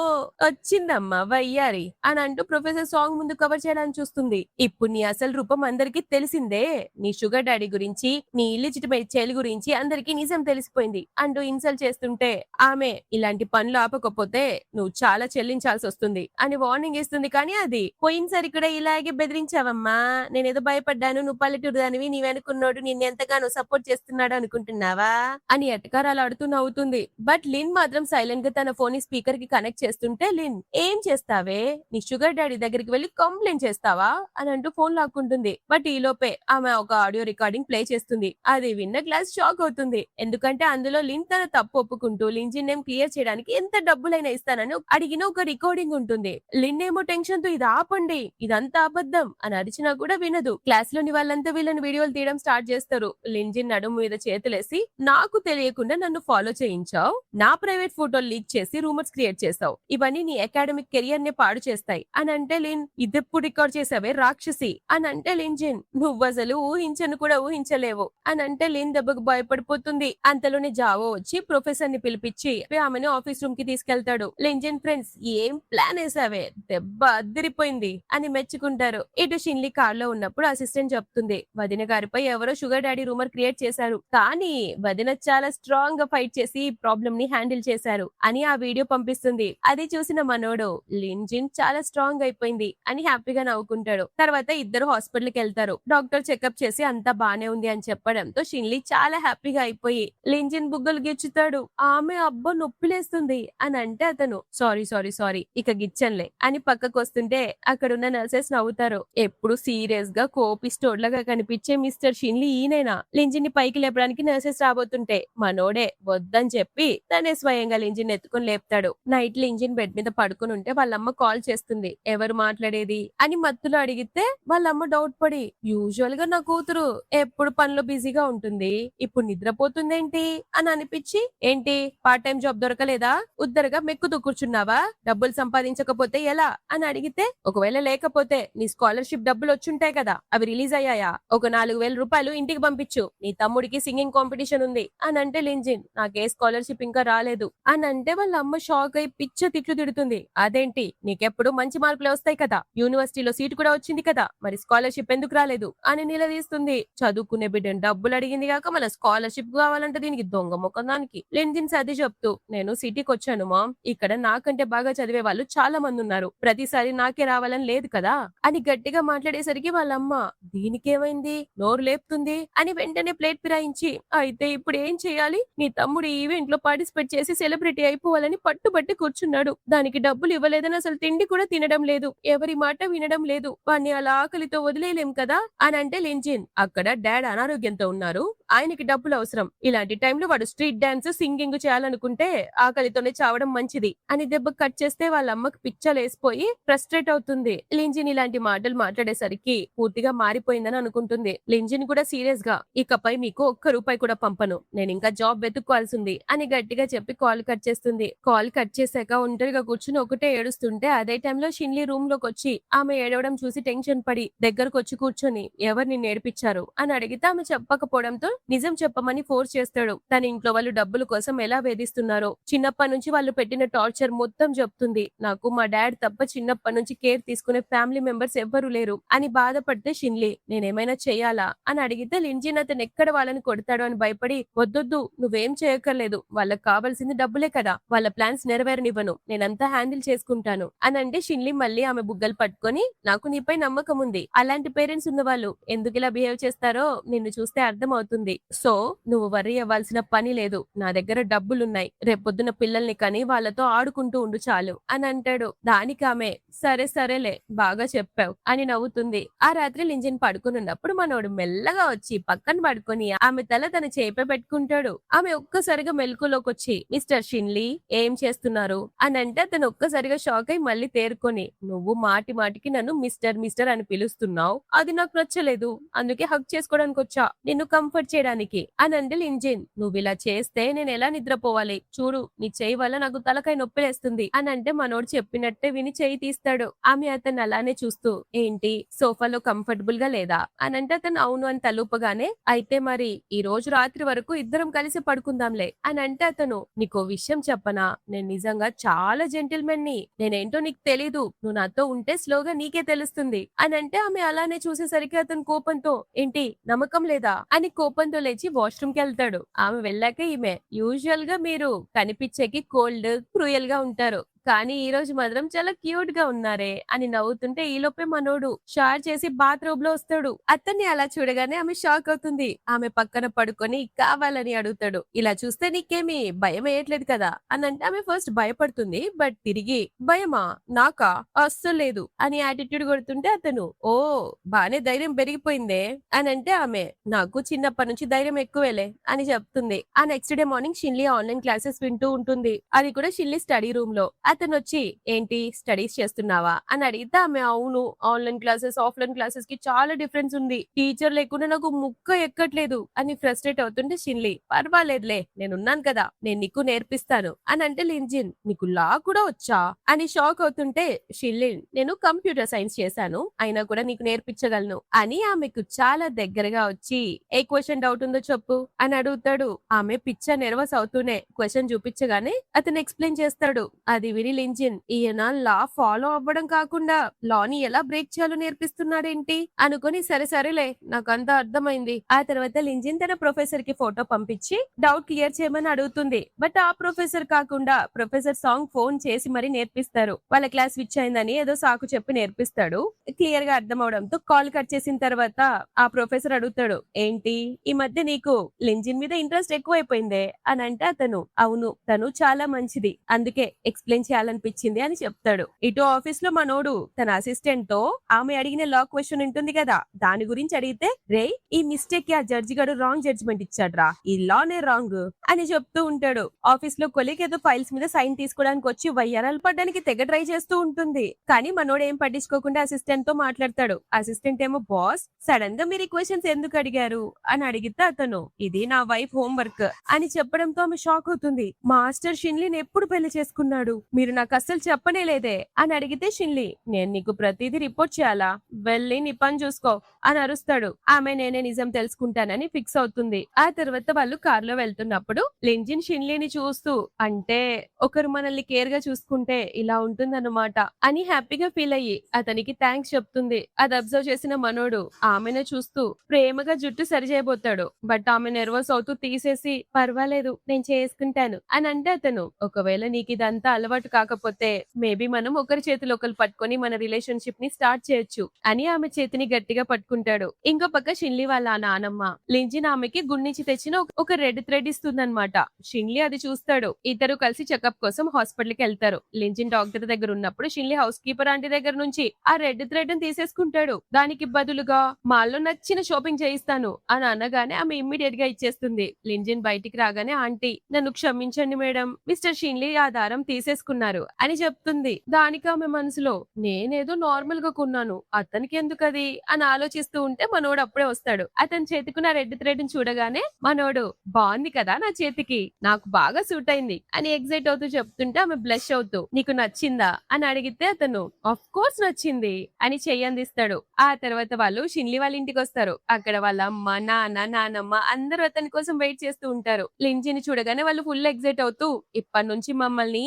Speaker 1: వచ్చిందమ్మా వయ్యారి అని అంటూ ప్రొఫెసర్ సాంగ్ ముందు కవర్ చేయడానికి చూస్తుంది. ఇప్పుడు నీ అసలు రూపం అందరికీ తెలిసిందే, నీ షుగర్ డాడీ గురించి నీ ఇల్లిజిటిమేట్ చైల్డ్ గురించి అందరికీ నిజం తెలిసిపోయింది అంటూ ఇన్సల్ట్ చేస్తుంటే ఆమె ఇలాంటి పనులు ఆపకపోతే నువ్వు చాలా చెల్లించాల్సి వస్తుంది అని వార్నింగ్ ఇస్తుంది. కానీ అది పోయినసారి కూడా ఇలాగే బెదిరించావమ్మా, నేనేదో భయపడ్డాను, నువ్వు పల్లెటూరు దానివి, నీ వెనుకున్నోడు నిన్ను ఎంతగానో సపోర్ట్ చేస్తున్నాడు అనుకుంటున్నావా అని ఎటకారాలు ఆడుతూ నవ్వుతుంది. బట్ లిన్ మాత్రం సైలెంట్ గా తన ఫోన్ ని స్పీకర్ కి కనెక్ట్ చేస్తుంటే లిన్ ఏం చేస్తావే, నీ షుగర్ డాడీ దగ్గరికి వెళ్లి కంప్లైంట్ చేస్తావా అని అంటూ ఫోన్ లాక్కుంటుంది. బట్ ఈ లోపే ఆమె ఒక ఆడియో రికార్డింగ్ ప్లే చేస్తుంది. అది విన్న క్లాస్ షాక్ అవుతుంది. ఎందుకంటే అందులో లిన్ తన తప్పు ఒప్పుకుంటూ లింజిన్ నేమ్ క్లియర్ చేయడానికి ఎంత డబ్బులైనా ఇస్తానని అడిగిన ఒక రికార్డింగ్ ఉంటుంది. లిన్ ఏమో టెన్షన్ తో ఇది ఆపండి, ఇదంతా అబద్ధం అని అరిచినా కూడా వినదు. క్లాస్ లోని వాళ్ళంతా వీళ్ళని వీడియోలు తీయడం స్టార్ట్ చేస్తారు. లింజిన్ నడుము మీద చేతులేసి నాకు తెలియకుండా నన్ను ఫాలో చేయించావు, నా ప్రైవేట్ ఫోటోలు లీక్ చేసి రూమర్స్ క్రియేట్ చేస్తావు, ఇవన్నీ నీ అకాడమిక్ కెరియర్ ని పాడు చేస్తాయి అని అంటే లిన్ ఇదెప్పుడు రికార్డ్ చేసావే రాక్షసి అని అంటే లింజిన్ నువ్వు అసలు ఊహించను కూడా ఊహించలేవు అని అంటే లిన్ దెబ్బకు భయపడిపోతుంది. అంతలోనే జావో వచ్చి ప్రొఫెసర్ ని పిలిపించి ఆమెను ఆఫీస్ రూమ్ కి తీసుకెళ్తాడు. లింజిన్ ఫ్రెండ్స్ ఏం ప్లాన్ వేసావే, దెబ్బ అద్దరిపోయింది అని మెచ్చుకుంటారు. ఇటు షిన్లీ కార్ లో ఉన్నప్పుడు అసిస్టెంట్ చెప్తుంది, వదిన గారిపై ఎవరో షుగర్ డాడీ రూమర్ క్రియేట్ చేశారు, కానీ వదిన చాలా స్ట్రాంగ్ గా ఫైట్ చేసి ప్రాబ్లం ని హ్యాండిల్ చేశారు అని ఆ వీడియో పంపిస్తుంది. అది చూసిన మనోడు లింజిన్ చాలా స్ట్రాంగ్ అయిపోయింది అని హ్యాపీగా నవ్వుకుంటాడు. తర్వాత ఇద్దరు హాస్పిటల్ కి వెళ్తారు. డాక్టర్ చెకప్ చేసి అంతా బానే ఉంది అని చెప్పడంతో షిన్లీ చాలా హ్యాపీగా అయిపోయి లింజిన్ బుగ్గలు గిచ్చుతాడు. ఆమె అబ్బో నొప్పిలేస్తుంది అని అంటే అతను సారీ సారీ సారీ ఇక గిచ్చన్లే అని పక్కకు వస్తుంటే అక్కడున్న నర్సెస్ నవ్వుతారు. ఎప్పుడు సీరియస్ గా కోపిస్టోడ్లాగా కనిపించే మిస్టర్ షిన్లీ ఈయనైనా లింజిన్ ని పైకి లేపడానికి నర్సెస్ రాబోతుంటే మనోడే వద్దని చెప్పి తనే స్వయంగా లింజిన్ ఎత్తుకుని లేపుతాడు. నైట్ లింజిన్ బెడ్ మీద పడుకుని ఉంటే వాళ్ళమ్మ కాల్ చేస్తుంది. ఎవరు మాట్లాడేది అని మత్తులో అడిగితే వాళ్ళమ్మ డౌట్ పడి యూజువల్ గా నా కూతురు ఎప్పుడు పనిలో బిజీగా ఉంటుంది, ఇప్పుడు నిద్రపోతుందేంటి అని అనిపించి ఏంటి పార్ట్ టైం జాబ్ దొరకలేదా, ఉద్దరగా మెక్కుతూ కూర్చున్నావా, డబ్బులు సంపాదించకపోతే ఎలా అని అడిగితే ఒకవేళ లేకపోతే నీ స్కాలర్షిప్ డబ్బులు వచ్చుంటాయి కదా, అవి రిలీజ్ అయ్యాయా, ఒక 4,000 రూపాయలు ఇంటికి పంపించు, నీ తమ్ముడికి సింగింగ్ కాంపిటీషన్ ఉంది అని అంటే లింజిన్ నాకే స్కాలర్షిప్ ఇంకా రాలేదు అని అంటే వాళ్ళ అమ్మ షాక్ అయి పిచ్చ తిట్లు తిడుతుంది. అదేంటి నీకెప్పుడు మంచి మార్కులు వస్తాయి కదా, యూనివర్సిటీలో సీట్ కూడా వచ్చింది కదా, మరి స్కాలర్షిప్ ఎందుకు రాలేదు అని నిలదీస్తుంది. చదువుకునే బిడ్డను డబ్బులు అడిగింది కాక మళ్ళీ స్కాలర్షిప్ కావాలంటే దీనికి దొంగ ముఖం దానికి. లింజిన్ సర్ది చెప్తూ నేను సిటీకి వచ్చాను మామ్, ఇక్కడ నాకంటే బాగా చదివే వాళ్ళు చాలా మంది ఉన్నారు, ప్రతిసారి నాకే రావాలని లేదు కదా అని గట్టిగా మాట్లాడేసరికి వాళ్ళమ్మ దీనికేమైంది నోరు లేపుతుంది అని వెంటనే ప్లేట్ ఫిరాయించి అయితే ఇప్పుడు ఏం చేయాలి, నీ తమ్ముడు ఈవెంట్ లో పార్టిసిపేట్ చేసి సెలబ్రిటీ అయిపోవాలని పట్టుబట్టి కూర్చున్నాడు, దానికి డబ్బులు ఇవ్వలేదని అసలు తిండి కూడా తినడం లేదు, ఎవరి మాట వినడం లేదు, వాడిని అలా ఆకలితో వదిలేయలేం కదా అని అంటే లింజిన్ అక్కడ డాడ్ అనారోగ్యంతో ఉన్నారు, ఆయనకి డబ్బులు అవసరం, ఇలాంటి టైంలో వాడు స్ట్రీట్ డాన్స్ సింగింగ్ చేయాలనుకుంటే ఆకలితోనే చావడం మంచిది అని దెబ్బ కట్ చేస్తే వాళ్ళ అమ్మకి పిచ్చలేసిపోయి ఫ్రస్ట్రేట్ అవుతుంది. లింజిన్ ఇలాంటి మాటలు మాట్లాడేసరికి పూర్తిగా మారిపోయిందని అనుకుంటుంది. లింజిన్ కూడా సీరియస్ గా ఇకపై మీకు ఒక్క రూపాయి కూడా పంపను, నేను ఇంకా జాబ్ వెతుక్కోవాల్సింది అని గట్టిగా చెప్పి కాల్ కట్ చేస్తుంది. కాల్ కట్ చేశాక ఒంటరిగా కూర్చుని ఒకటే ఏడుస్తుంటే అదే టైంలో షిన్లీ రూమ్ లోకి వచ్చి ఆమె ఏడవడం చూసి టెన్షన్ పడి దగ్గరకు వచ్చి కూర్చొని ఎవరిని నేర్పించారు అని అడిగితే ఆమె చెప్పకపోవడంతో నిజం చెప్పమని ఫోర్స్ చేస్తాడు. తన ఇంట్లో వాళ్ళు డబ్బుల కోసం ఎలా వేధిస్తున్నారో చిన్నప్పటి నుంచి వాళ్ళు పెట్టిన టార్చర్ మొత్తం చెప్తుంది. నాకు మా డాడ్ తప్ప చిన్నప్పటి నుంచి కేర్ తీసుకునే ఫ్యామిలీ మెంబర్స్ ఎవ్వరూ లేరు అని బాధపడితే షిన్లీ నేనేమైనా చెయ్యాలా అని అడిగితే లింజిన్ అతను ఎక్కడ వాళ్ళని కొడతాడో అని భయపడి వద్దొద్దు నువ్వేం చేయక్కర్లేదు, వాళ్ళకి కావాల్సింది డబ్బులే కదా, వాళ్ళ ప్లాన్స్ నెరవేరనివ్వను, నేనంతా హ్యాండిల్ చేసుకుంటాను అని అంటే షిన్లీ మళ్ళీ ఆమె బుగ్గలు పట్టుకొని నాకు నీపై నమ్మకం ఉంది, అలాంటి పేరెంట్స్ ఉన్న వాళ్ళు ఎందుకు ఇలా బిహేవ్ చేస్తారో నిన్ను చూస్తే అర్థం అవుతుంది, సో నువ్వు వర్రీ అవ్వాల్సిన పని లేదు, నా దగ్గర డబ్బులున్నాయి, రేపొద్దున పిల్లల్ని కని వాళ్ళతో ఆడుకుంటూ ఉండు చాలు అని అంటాడు. దానికి ఆమె సరే సరేలే బాగా చెప్పావు అని నవ్వుతుంది. ఆ రాత్రి లింజిన్ పడుకున్నప్పుడు మనోడు మెల్లగా వచ్చి పక్కన పడుకొని ఆమె తల తన చేప పెట్టుకుంటాడు. ఆమె ఒక్కసారిగా మెలకులోకి వచ్చి మిస్టర్ షిన్లీ ఏం చేస్తున్నారు అని అంటే అతను ఒక్కసారిగా షాక్ అయి మళ్ళీ తేరుకొని నువ్వు మాటి మాటికి నన్ను మిస్టర్ మిస్టర్ అని పిలుస్తున్నావు, అది నాకు నచ్చలేదు, అందుకే హక్ చేసుకోవడానికి వచ్చా నిన్ను కంఫర్ట్ చేయడానికి అని అంటే లింజిన్ నువ్వు ఇలా చేస్తే నేను ఎలా నిద్రపోవాలి, చూడు నీ చేయి వల్ల నాకు తలకాయ నొప్పిలేస్తుంది అని అంటే మనోడు చెప్పినట్టే విని చేయి తీస్తాడు. ఆమె అతను అలానే చూస్తూ ఏంటి సోఫాలో కంఫర్టబుల్ గా లేదా అని అంటే అతను అవును అని తలూపగానే అయితే మరి ఈ రోజు రాత్రి వరకు ఇద్దరం కలిసి పడుకుందాంలే అని అంటే అతను నీకో విషయం చెప్పనా, నేను నిజంగా చాలా జెంటిల్మెన్ ని, నేనేంటో నీకు తెలీదు, నువ్వు నాతో ఉంటే స్లోగా నీకే తెలుస్తుంది అని అంటే ఆమె అలానే చూసేసరికి అతను కోపంతో ఏంటి నమ్మకం లేదా అని కోపం కోపంతో లేచి వాష్రూమ్ కి వెళ్తాడు. ఆమె వెళ్ళాక ఈమె యూజువల్ గా మీరు కనిపించేకి కోల్డ్ క్రూయల్ గా ఉంటారు, కానీ ఈ రోజు మాత్రం చాలా క్యూట్ గా ఉన్నారే అని నవ్వుతుంటే ఈలోపే మనోడు షవర్ చేసి బాత్రూమ్ లో వస్తాడు. అతన్ని అలా చూడగానే ఆమె షాక్ అవుతుంది. ఆమె పక్కన పడుకొని కావాలని అడుగుతాడు. ఇలా చూస్తే నీకేమి భయం వేయట్లేదు కదా అని అంటే ఆమె ఫస్ట్ భయపడుతుంది. బట్ తిరిగి భయమా నాకా అస్సలు లేదు అని యాటిట్యూడ్ కొడుతుంటే అతను ఓ బానే ధైర్యం పెరిగిపోయిందే అని అంటే ఆమె నాకు చిన్నప్పటి నుంచి ధైర్యం ఎక్కువేలే అని చెప్తుంది. ఆ next day morning Shinli online classes వింటూ ఉంటుంది. అది కూడా షిన్లీ స్టడీ రూమ్ లో. అతను వచ్చి ఏంటి స్టడీస్ చేస్తున్నావా అని అడిగితే ఆమె అవును, ఆన్లైన్ క్లాసెస్ ఆఫ్లైన్ క్లాసెస్ కి చాలా డిఫరెన్స్ ఉంది, టీచర్ లేకుండా నాకు ముక్క ఎక్కట్లేదు అని ఫ్రస్ట్రేట్ అవుతుంటే షిన్లీ పర్వాలేదులే నేనున్నాను కదా, నేను నీకు నేర్పిస్తాను అని అంటే లింజిన్ నీకు లా కూడా వచ్చా అని షాక్ అవుతుంటే షిన్లీ నేను కంప్యూటర్ సైన్స్ చేశాను అయినా కూడా నీకు నేర్పించగలను అని ఆమెకు చాలా దగ్గరగా వచ్చి ఏ క్వశ్చన్ డౌట్ ఉందో చెప్పు అని అడుగుతాడు. ఆమె పిచ్చ నెర్వస్ అవుతూనే క్వశ్చన్ చూపించగానే అతను ఎక్స్ప్లెయిన్ చేస్తాడు. అది విని లింజిన్ ఈయన లా ఫాలో అవ్వడం కాకుండా లాని ఎలా బ్రేక్ చేయాలో నేర్పిస్తున్నాడేంటి అనుకుని సరే సరేలే నాకంతా అర్థమైంది. ఆ తర్వాత లింజిన్ తన ప్రొఫెసర్ కి ఫోటో పంపించి డౌట్ క్లియర్ చేయమని అడుగుతుంది. బట్ ఆ ప్రొఫెసర్ కాకుండా ప్రొఫెసర్ సాంగ్ ఫోన్ చేసి మరీ నేర్పిస్తారు. వాళ్ళ క్లాస్ స్విచ్ అయిందని ఏదో సాకు చెప్పి నేర్పిస్తాడు. క్లియర్ గా అర్థం అవడంతో కాల్ కట్ చేసిన తర్వాత ఆ ప్రొఫెసర్ అడుగుతాడు ఏంటి ఈ మధ్య నీకు లింజిన్ మీద ఇంట్రెస్ట్ ఎక్కువైపోయిందే అని అంటే అతను అవును తను చాలా మంచిది అందుకే ఎక్స్ప్లెయిన్ చేయాలనిపించింది అని చెప్తాడు. ఇటు ఆఫీస్ లో మనోడు తన అసిస్టెంట్ తో ఆమె అడిగిన లా క్వశ్చన్ ఉంటుంది కదా దాని గురించి అడిగితే రే ఈ మిస్టేక్ కి ఆ జడ్జి గారు రాంగ్ జడ్జిమెంట్ ఇచ్చాడ్రా, ఈ లానే రాంగ్ అని చెప్తూ ఉంటాడు. ఆఫీస్ లో కొలీగ్ ఏదో ఫైల్స్ మీద సైన్ తీసుకోవడానికి వచ్చి వయ్యారాలు పడ్డానికి తెగ ట్రై చేస్తూ ఉంటుంది. కానీ మనోడు ఏం పట్టించుకోకుండా అసిస్టెంట్ తో మాట్లాడతాడు. అసిస్టెంట్ ఏమో బాస్ సడన్ గా మీరు ఈ క్వశ్చన్స్ ఎందుకు అడిగారు అని అడిగితే అతను ఇది నా వైఫ్ హోంవర్క్ అని చెప్పడంతో ఆమె షాక్ అవుతుంది. మాస్టర్ షిన్లీని ఎప్పుడు పెళ్లి చేసుకున్నాడు, మీరు నాకు అస్సలు చెప్పనే లేదే అని అడిగితే షిన్లీ నేను నీకు ప్రతిదీ రిపోర్ట్ చేయాలా, వెళ్ళి నీ పని చూసుకో అని అరుస్తాడు. ఆమె నేనే నిజం తెలుసుకుంటానని ఫిక్స్ అవుతుంది. ఆ తర్వాత వాళ్ళు కారులో వెళ్తున్నప్పుడు లింజిన్ షిన్లీని చూస్తూ అంటే ఒకరు మనల్ని కేర్ గా చూసుకుంటే ఇలా ఉంటుందన్నమాట అని హ్యాపీగా ఫీల్ అయ్యి అతనికి థ్యాంక్స్ చెప్తుంది. అది అబ్జర్వ్ చేసిన మనోడు ఆమెను చూస్తూ ప్రేమగా జుట్టు సరి చేయబోతాడు. బట్ ఆమె నెర్వస్ అవుతూ తీసేసి పర్వాలేదు నేను చేసుకుంటాను అని అంటే అతను ఒకవేళ నీకు ఇదంతా అలవాటు కాకపోతే మేబీ మనం ఒకరి చేతులు ఒకరు పట్టుకొని మన రిలేషన్షిప్ ని స్టార్ట్ చేయొచ్చు అని ఆమె చేతిని గట్టిగా పట్టుకుంటాడు. ఇంకో పక్క షిన్లీ వాళ్ళ నానమ్మ లింజిన్ ఆమెకి గుండించి తెచ్చిన ఒక రెడ్ థ్రెడ్ ఇస్తుందన్నమాట. షిన్లీ అది చూస్తాడు. ఇద్దరు కలిసి చెకప్ కోసం హాస్పిటల్ కి వెళ్తారు. లింజిన్ డాక్టర్ దగ్గర ఉన్నప్పుడు షిన్లీ హౌస్ కీపర్ ఆంటీ దగ్గర నుంచి ఆ రెడ్ థ్రెడ్ ని తీసేసుకుంటాడు. దానికి బదులుగా మాల్లో నచ్చిన షాపింగ్ చేయిస్తాను అని అనగానే ఆమె ఇమ్మీడియట్ గా ఇచ్చేస్తుంది. లింజిన్ బయటికి రాగానే ఆంటీ నన్ను క్షమించండి మేడం, మిస్టర్ షిన్లీ ఆ దారం తీసేసుకున్నారు అని చెప్తుంది. దానికి ఆమె మనసులో నేనేదో నార్మల్ గా కొన్నాను అతనికి ఎందుకది అని ఆలోచిస్తూ ఉంటే మనోడు అప్పుడే వస్తాడు. అతని చేతికున్న రెడ్ థ్రెడ్ ని చూడగానే మనోడు బాగుంది కదా నా చేతికి, నాకు బాగా సూట్ అయింది అని ఎగ్జైట్ అవుతూ చెప్తుంటే ఆమె బ్లష్ అవుతూ నీకు నచ్చిందా అని అడిగితే అతను ఆఫ్ కోర్స్ నచ్చింది అని చెయ్యి అందిస్తాడు. ఆ తర్వాత వాళ్ళు షిన్లీ వాళ్ళ ఇంటికి వస్తారు. అక్కడ వాళ్ళ అమ్మ నాన్న నానమ్మ అందరూ అతని కోసం వెయిట్ చేస్తూ ఉంటారు. లింజిని చూడగానే వాళ్ళు ఫుల్ ఎగ్జైట్ అవుతూ ఇప్పటి నుంచి మమ్మల్ని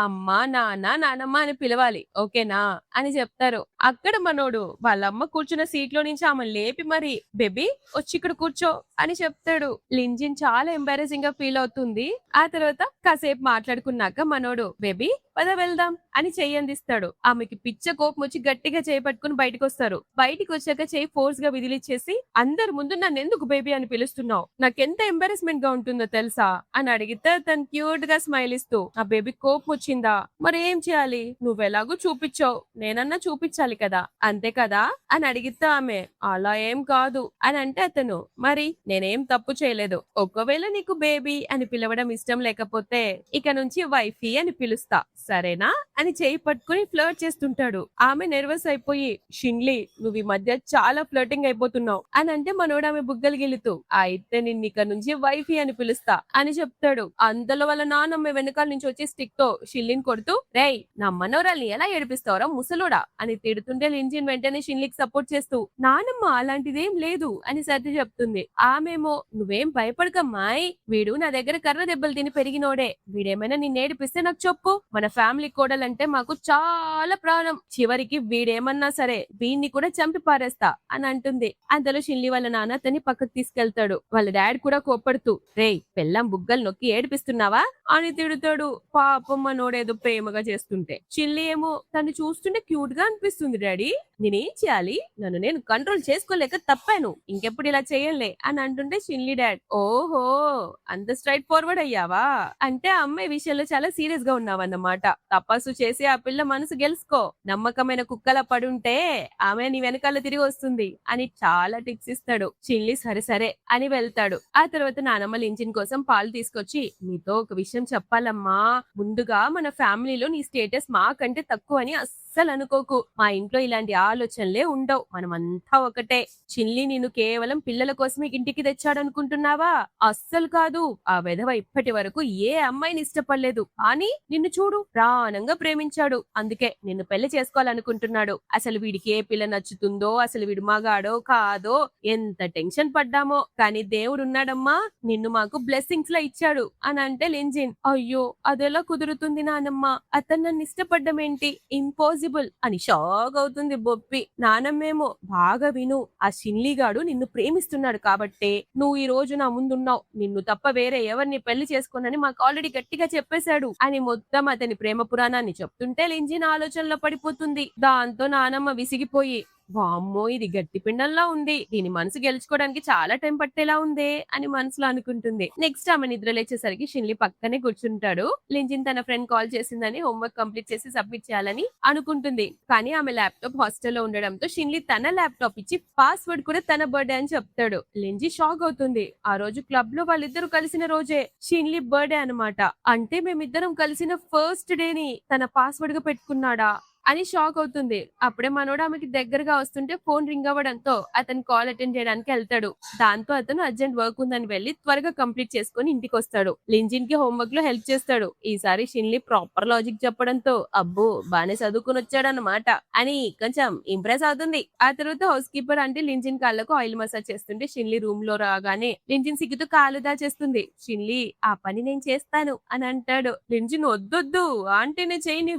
Speaker 1: అమ్మ నాన్న నానమ్మ అని పిలవాలి ఓకేనా అని చెప్తారు. అక్కడ మనోడు వాళ్ళమ్మ కూర్చున్న సీట్ లో నుంచి ఆమె లేపి మరి బేబీ వచ్చి ఇక్కడ కూర్చో అని చెప్తాడు. లింజిన్ చాలా ఎంబారెసింగ్ గా ఫీల్ అవుతుంది. ఆ తర్వాత కాసేపు మాట్లాడుకున్నాక మనోడు బేబీ పద వెళ్దాం అని చెయ్యి అందిస్తాడు. ఆమెకి పిచ్చ కోపం వచ్చి గట్టిగా చేయి పట్టుకుని బయటకు వస్తారు. బయటికి వచ్చాక చెయ్యి ఫోర్స్ గా విదిలిచ్చేసి అందరి ముందు నన్ను ఎందుకు బేబీ అని పిలుస్తున్నావు, నాకెంత ఎంబారెస్మెంట్ గా ఉంటుందో తెలుసా అని అడిగితే తను క్యూట్ గా స్మైల్ ఇస్తూ ఆ బేబీ కోపం వచ్చిందా మరి ఏం చేయాలి, నువ్వెలాగూ చూపించావు నేనన్నా చూపించాలి కదా అంతే కదా అని అడిగితే ఆమె అలా ఏం కాదు అని అంటే అతను మరి నేనేం తప్పు చేయలేదు, ఒకవేళ నీకు బేబీ అని పిలవడం ఇష్టం లేకపోతే ఇక నుంచి వైఫీ అని పిలుస్తా సరేనా అని చేయి పట్టుకుని ఫ్లర్ట్ చేస్తుంటాడు. ఆమె నెర్వస్ అయిపోయి షిన్లీ నువ్వు ఈ మధ్య చాలా ఫ్లర్టింగ్ అయిపోతున్నావు అని అంటే మనోడు ఆమె బుగ్గలు గిలుతూ అయితే నిన్ను ఇక నుంచి వైఫీ అని పిలుస్తా అని చెప్తాడు. అంతలో వాళ్ళ నాన్నమ్మ వెనకాల నుంచి వచ్చి స్టిక్ తో షిన్లీని కొడుతూ రేయ్ నా మనోరాల్ని ఎలా ఏడిపిస్తావరా ముసలోడా అని తిడుతుంటే లింజిన్ వెంటనే షిన్లీకి సపోర్ట్ చేస్తూ నానమ్మ అలాంటిదేం లేదు అని సర్ది చెప్తుంది. ఆమెమో నువ్వేం భయపడకమ్మాయ్, వీడు నా దగ్గర కర్ర దెబ్బలు తిని పెరిగినోడే, వీడేమైనా నిన్ను ఏడిపిస్తే నాకు చెప్పు, మన ఫ్యామిలీ కోడలంటే మాకు చాలా ప్రాణం. చివరికి వీడేమన్నా సరే వీడిని కూడా చంపి పారేస్తా అని అంటుంది. అంతలో షిన్లీ వాళ్ళ నాన్న అతన్ని పక్కకు తీసుకెళ్తాడు. వాళ్ళ డాడ్ కూడా కోప్పడుతూ, రేయ్ పెళ్ళాం బుగ్గలు నొక్కి ఏడిపిస్తున్నావా అని తిడుతాడు. పాపం మనోడేదో ప్రేమగా చేస్తుంటే షిన్లీ ఏమో తను చూస్తుంటే క్యూట్ గా అనిపిస్తుంది. డాడీ నేనేం చేయాలి, నన్ను నేను కంట్రోల్ చేసుకోలేక తప్పాను, ఇంకెప్పుడు ఇలా చేయలే అని అంటుంటే షిన్లీ డాడ్, ఓహో అంత స్ట్రైట్ ఫార్వర్డ్ అయ్యావా, అంటే ఆ అమ్మాయి విషయంలో చాలా సీరియస్ గా ఉన్నావన్నమాట. తపస్సు చేసి ఆ పిల్ల మనసు గెలుచుకో, నమ్మకమైన కుక్కలా పడుంటే ఆమె నీ వెనకాల తిరిగి వస్తుంది అని చాలా టిప్స్ ఇస్తాడు. షిన్లీ సరే సరే అని వెళ్తాడు. ఆ తర్వాత నానమ్మ లింజిన్ కోసం పాలు తీసుకొచ్చి, నీతో ఒక విషయం చెప్పాలమ్మా, ముందుగా మన ఫ్యామిలీలో నీ స్టేటస్ మాకంటే తక్కువ అని అస్సలు అనుకోకు. మా ఇంట్లో ఇలాంటి ఆలోచనలే ఉండవు, మనమంతా ఒకటే. చిల్లి నిన్ను కేవలం పిల్లల కోసమే ఇంటికి తెచ్చాడనుకుంటున్నావా? అస్సలు కాదు. ఆ వెధవ ఇప్పటి వరకు ఏ అమ్మాయిని ఇష్టపడలేదు, కానీ నిన్ను చూడు ప్రాణంగా ప్రేమించాడు. అందుకే నిన్ను పెళ్లి చేసుకోవాలనుకుంటున్నాడు. అసలు వీడికి ఏ పిల్ల నచ్చుతుందో, అసలు వీడు మగాడో కాదో ఎంత టెన్షన్ పడ్డామో, కానీ దేవుడున్నాడమ్మా, నిన్ను మాకు బ్లెస్సింగ్స్ లా ఇచ్చాడు అని అంటే లింజిన్, అయ్యో అదెలా కుదురుతుంది నానమ్మ, అతను నన్ను ఇష్టపడ్డం ఏంటి, ఇంపాసిబుల్ అని షాక్ అవుతుంది బొప్పి. నానమ్మేమో, బాగా విను, ఆ షిన్లీగాడు నిన్ను ప్రేమిస్తున్నాడు కాబట్టే నువ్వు ఈ రోజు నా ముందున్నావు, నిన్ను తప్ప వేరే ఎవరిని పెళ్లి చేసుకోనని మాకు ఆల్రెడీ గట్టిగా చెప్పేశాడు అని మొత్తం అతని ప్రేమ పురాణాన్ని చెప్తుంటే లింజిన్ ఆలోచనలో పడిపోతుంది. దాంతో నానమ్మ విసిగిపోయి, వామ్మో ఇది గట్టి పిండంలా ఉంది, దీని మనసు గెలుచుకోవడానికి చాలా టైం పట్టేలా ఉందే అని మనసులో అనుకుంటుంది. నెక్స్ట్ ఆమె నిద్ర లేచేసరికి షిన్లీ పక్కనే కూర్చుంటాడు. లింజిన్ తన ఫ్రెండ్ కాల్ చేసిందని హోంవర్క్ కంప్లీట్ చేసి సబ్మిట్ చేయాలని అనుకుంటుంది. కానీ ఆమె ల్యాప్టాప్ హాస్టల్లో ఉండడంతో షిన్లీ తన ల్యాప్టాప్ ఇచ్చి పాస్వర్డ్ కూడా తన బర్త్డే అని చెప్తాడు. లింజీ షాక్ అవుతుంది. ఆ రోజు క్లబ్ లో వాళ్ళిద్దరు కలిసిన రోజే షిన్లీ బర్త్డే అన్నమాట. అంటే మేమిద్దరం కలిసిన ఫస్ట్ డేని తన పాస్వర్డ్ గా పెట్టుకున్నాడా అని షాక్ అవుతుంది. అప్పుడే మనోడు ఆమెకి దగ్గరగా వస్తుంటే ఫోన్ రింగ్ అవ్వడంతో అతను కాల్ అటెండ్ చేయడానికి వెళ్తాడు. దాంతో అతను అర్జెంట్ వర్క్ ఉందని వెళ్లి త్వరగా కంప్లీట్ చేసుకుని ఇంటికి వస్తాడు. లింజిన్ కి హోంవర్క్ లో హెల్ప్ చేస్తాడు. ఈసారి షిన్లీ ప్రాపర్ లాజిక్ చెప్పడంతో అబ్బో బానే చదువుకుని వచ్చాడన్నమాట అని కొంచెం ఇంప్రెస్ అవుతుంది. ఆ తర్వాత హౌస్ కీపర్ అంటే లింజిన్ కాళ్ళకు ఆయిల్ మసాజ్ చేస్తుంటే షిన్లీ రూమ్ లో రాగానే లింజిన్ సిగ్గుతో కాలు దాచేస్తుంది. షిన్లీ ఆ పని నేను చేస్తాను అని అంటాడు. లింజిన్ వద్దొద్దు అంటేనే చెయ్యి,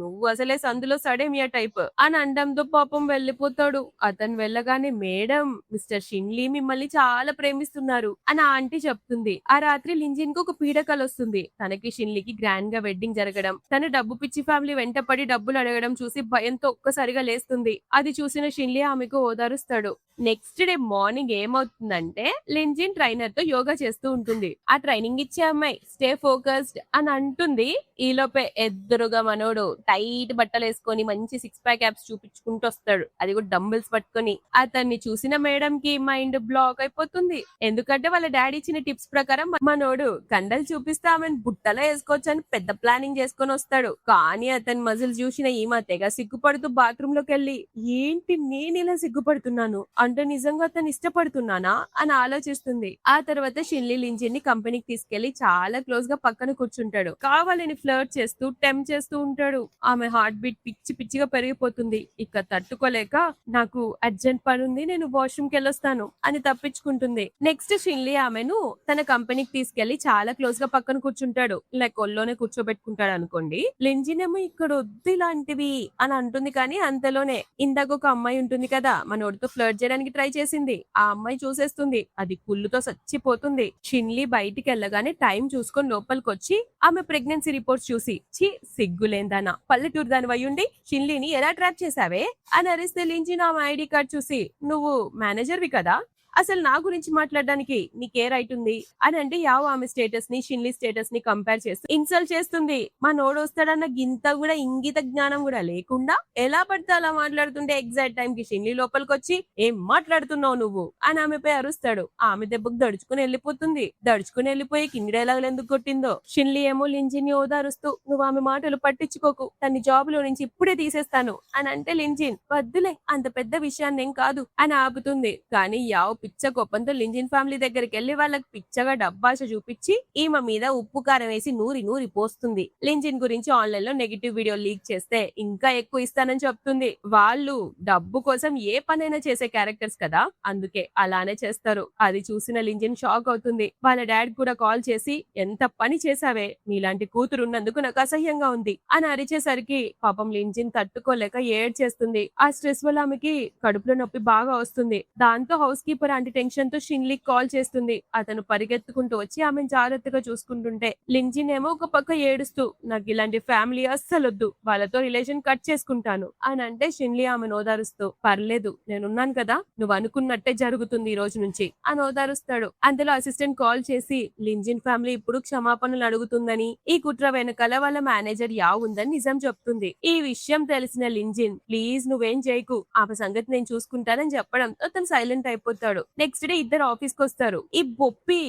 Speaker 1: నువ్వు అసలే సందులో సడేమియా టైప్ అని అండంతో పాపం వెళ్ళిపోతాడు. అతను వెళ్ళగానే, మేడం మిస్టర్ షిన్లీ మిమ్మల్ని చాలా ప్రేమిస్తున్నారు అని ఆంటీ చెప్తుంది. ఆ రాత్రి లింజిన్ కు ఒక పీడకలు వస్తుంది. తనకి షిన్లీకి గ్రాండ్ గా వెడ్డింగ్ జరగడం, తన డబ్బు పిచ్చి ఫ్యామిలీ వెంట పడి డబ్బులు అడగడం చూసి భయంతో ఒక్కసారిగా లేస్తుంది. అది చూసిన షిన్లీ ఆమెకు ఓదారుస్తాడు. నెక్స్ట్ డే మార్నింగ్ ఏమవుతుందంటే లింజిన్ ట్రైనర్ తో యోగా చేస్తూ ఉంటుంది. ఆ ట్రైనింగ్ ఇచ్చే అమ్మాయి స్టే ఫోకస్డ్ అని అంటుంది. ఈలోపే ఎదురుగా మనోడు టైట్ బట్టలు వేసుకొని మంచి 6 ప్యాక్ యాప్స్ చూపించుకుంటూ వస్తాడు. అది కూడా డంబుల్స్ పట్టుకొని. అతన్ని చూసిన మేడం కి మైండ్ బ్లాక్ అయిపోతుంది. ఎందుకంటే వాళ్ళ డాడీ ఇచ్చిన టిప్స్ ప్రకారం మనోడు కండలు చూపిస్తే ఆమెను బుట్టలో వేసుకోవచ్చు అని పెద్ద ప్లానింగ్ చేసుకొని వస్తాడు. కానీ అతని మజిల్స్ చూసిన ఈమె తెగ సిగ్గుపడుతూ బాత్రూమ్ లోకి వెళ్ళి, ఏంటి నేను ఇలా సిగ్గుపడుతున్నాను అంటే నిజంగా అతను ఇష్టపడుతున్నానా అని ఆలోచిస్తుంది. ఆ తర్వాత షిన్లీ లింజిన్ ని కంపెనీకి తీసుకెళ్లి చాలా క్లోజ్ గా పక్కన కూర్చుంటాడు. కావాలని ఫ్లర్ట్ చేస్తూ టెంప్ చేస్తూ ఉంటాడు. ఆమె హార్ట్ బీట్ పిచ్చి పిచ్చిగా పెరిగిపోతుంది. ఇక తట్టుకోలేక, నాకు అర్జెంట్ పని ఉంది, నేను వాష్రూమ్ కి వెళ్ళొస్తాను అని తప్పించుకుంటుంది. నెక్స్ట్ షిన్లీ ఆమెను తన కంపెనీకి తీసుకెళ్లి చాలా క్లోజ్ గా పక్కన కూర్చుంటాడు. లైక్ ఒళ్ళోనే కూర్చోబెట్టుకుంటాడు అనుకోండి. లింజిన్ ఏమో ఇక్కడ వద్దు ఇలాంటివి అని అంటుంది. కానీ అంతలోనే ఇందాక ఒక అమ్మాయి ఉంటుంది కదా మనోడితో ఫ్లర్ట్ చేయడానికి ట్రై చేసింది, ఆ అమ్మాయి చూసేస్తుంది. అది కుళ్ళుతో చచ్చిపోతుంది. షిన్లీ బయటికి వెళ్ళగానే టైం చూసుకొని లోపలికి వచ్చి ఆమె ప్రెగ్నెన్సీ రిపోర్ట్స్ చూసి, ఛీ సిగ్గులేందానా, పల్లెటూరు దాని వయ్యుండి షిన్లీని ఎలా ట్రాప్ చేసావే అని అరిస్తే లింజిన్ ఆమె ఐడి కార్డ్ చూసి, నువ్వు మేనేజర్వి కదా, అసలు నా గురించి మాట్లాడడానికి నీకే రైట్ ఉంది అని అంటే యావ ఆమె స్టేటస్ ని షిన్లీ స్టేటస్ ని కంపేర్ చేస్తూ ఇన్సల్ట్ చేస్తుంది. మా నోడు వస్తాడన్న గింత కూడా ఇంగిత జ్ఞానం కూడా లేకుండా ఎలా పడితే అలా మాట్లాడుతుంటే ఎగ్జాక్ట్ టైం కి షిన్లీ లోపలికి వచ్చి, ఏం మాట్లాడుతున్నావు నువ్వు అని ఆమెపై అరుస్తాడు. ఆమె దెబ్బకు దడుచుకుని వెళ్ళిపోతుంది. దడుచుకుని వెళ్ళిపోయి కింది డైలాగులు ఎందుకు కొట్టిందో. షిన్లీ ఏమో లింజిన్ ని ఓదారుస్తూ, నువ్వు ఆమె మాటలు పట్టించుకోకు, తన జాబ్ లో నుంచి ఇప్పుడే తీసేస్తాను అని అంటే లింజిన్, వద్దులే అంత పెద్ద విషయాన్ని ఏం కాదు అని ఆపుతుంది. కానీ యావ్ పిచ్చ కోపంతో లింజిన్ ఫ్యామిలీ దగ్గరికి వెళ్లి వాళ్ళకి పిచ్చగా డబ్బాష చూపించి ఈమె మీద ఉప్పు కారం వేసి నూరి నూరి పోస్తుంది. లింజిన్ గురించి ఆన్లైన్ లో నెగిటివ్ వీడియో లీక్ చేస్తే ఇంకా ఎక్కువ ఇస్తానని చెప్తుంది. వాళ్ళు డబ్బు కోసం ఏ పనైనా చేసే క్యారెక్టర్స్ కదా, అందుకే అలానే చేస్తారు. అది చూసిన లింజిన్ షాక్ అవుతుంది. వాళ్ళ డాడ్ కూడా కాల్ చేసి ఎంత పని చేసావే, నీలాంటి కూతురు ఉన్నందుకు నాకు అసహ్యంగా ఉంది అని అరిచేసరికి పాపం లింజిన్ తట్టుకోలేక ఏడ్చేస్తుంది. ఆ స్ట్రెస్ వల్ల ఆమెకి కడుపులో నొప్పి బాగా వస్తుంది. దాంతో హౌస్ కీపర్ ఆంటీ టెన్షన్ తో షిన్లీ కాల్ చేస్తుంది. అతను పరిగెత్తుకుంటూ వచ్చి ఆమెను జాగ్రత్తగా చూసుకుంటుంటే లింజిన్ ఏమో ఒక పక్క ఏడుస్తూ నాకు ఇలాంటి ఫ్యామిలీ అస్సలొద్దు, వాళ్ళతో రిలేషన్ కట్ చేసుకుంటాను అని అంటే షిన్లీ ఆమెను ఓదారుస్తూ పర్లేదు నేనున్నాను కదా, నువ్వు అనుకున్నట్టే జరుగుతుంది ఈ రోజు నుంచి అని ఓదారుస్తాడు. అందులో అసిస్టెంట్ కాల్ చేసి లింజిన్ ఫ్యామిలీ ఇప్పుడు క్షమాపణలు అడుగుతుందని, ఈ కుట్ర వెనకాల వాళ్ళ మేనేజర్ యా ఉందని నిజం చెప్తుంది. ఈ విషయం తెలిసిన లింజిన్ ప్లీజ్ నువ్వేం చేయకు, ఆమె సంగతి నేను చూసుకుంటానని చెప్పడంతో అతను సైలెంట్ అయిపోతాడు. నెక్స్ట్ డే ఇద్దరు ఆఫీస్ కి వస్తారు. ఈ బొప్పి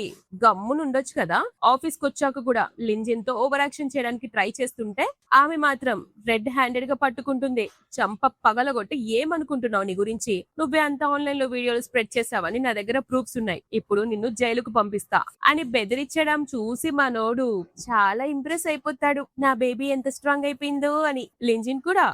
Speaker 1: గమ్మునుండొచ్చు కదా, ఆఫీస్ కి వచ్చాక కూడా లింజిన్ తో ఓవర్ యాక్షన్ చేయడానికి ట్రై చేస్తుంటే ఆమె మాత్రం రెడ్ హ్యాండెడ్ గా పట్టుకుంటుంది. చంప పగలగొట్టి ఏమనుకుంటున్నావు నీ గురించి, నువ్వే అంత ఆన్లైన్ లో వీడియోలు స్ప్రెడ్ చేసావని నా దగ్గర ప్రూఫ్స్ ఉన్నాయి, ఇప్పుడు నిన్ను జైలుకు పంపిస్తా అని బెదిరించడం చూసి మనోడు చాలా ఇంప్రెస్ అయిపోతాడు. నా బేబీ ఎంత స్ట్రాంగ్ అయిపోయిందో అని. లింజిన్ కూడా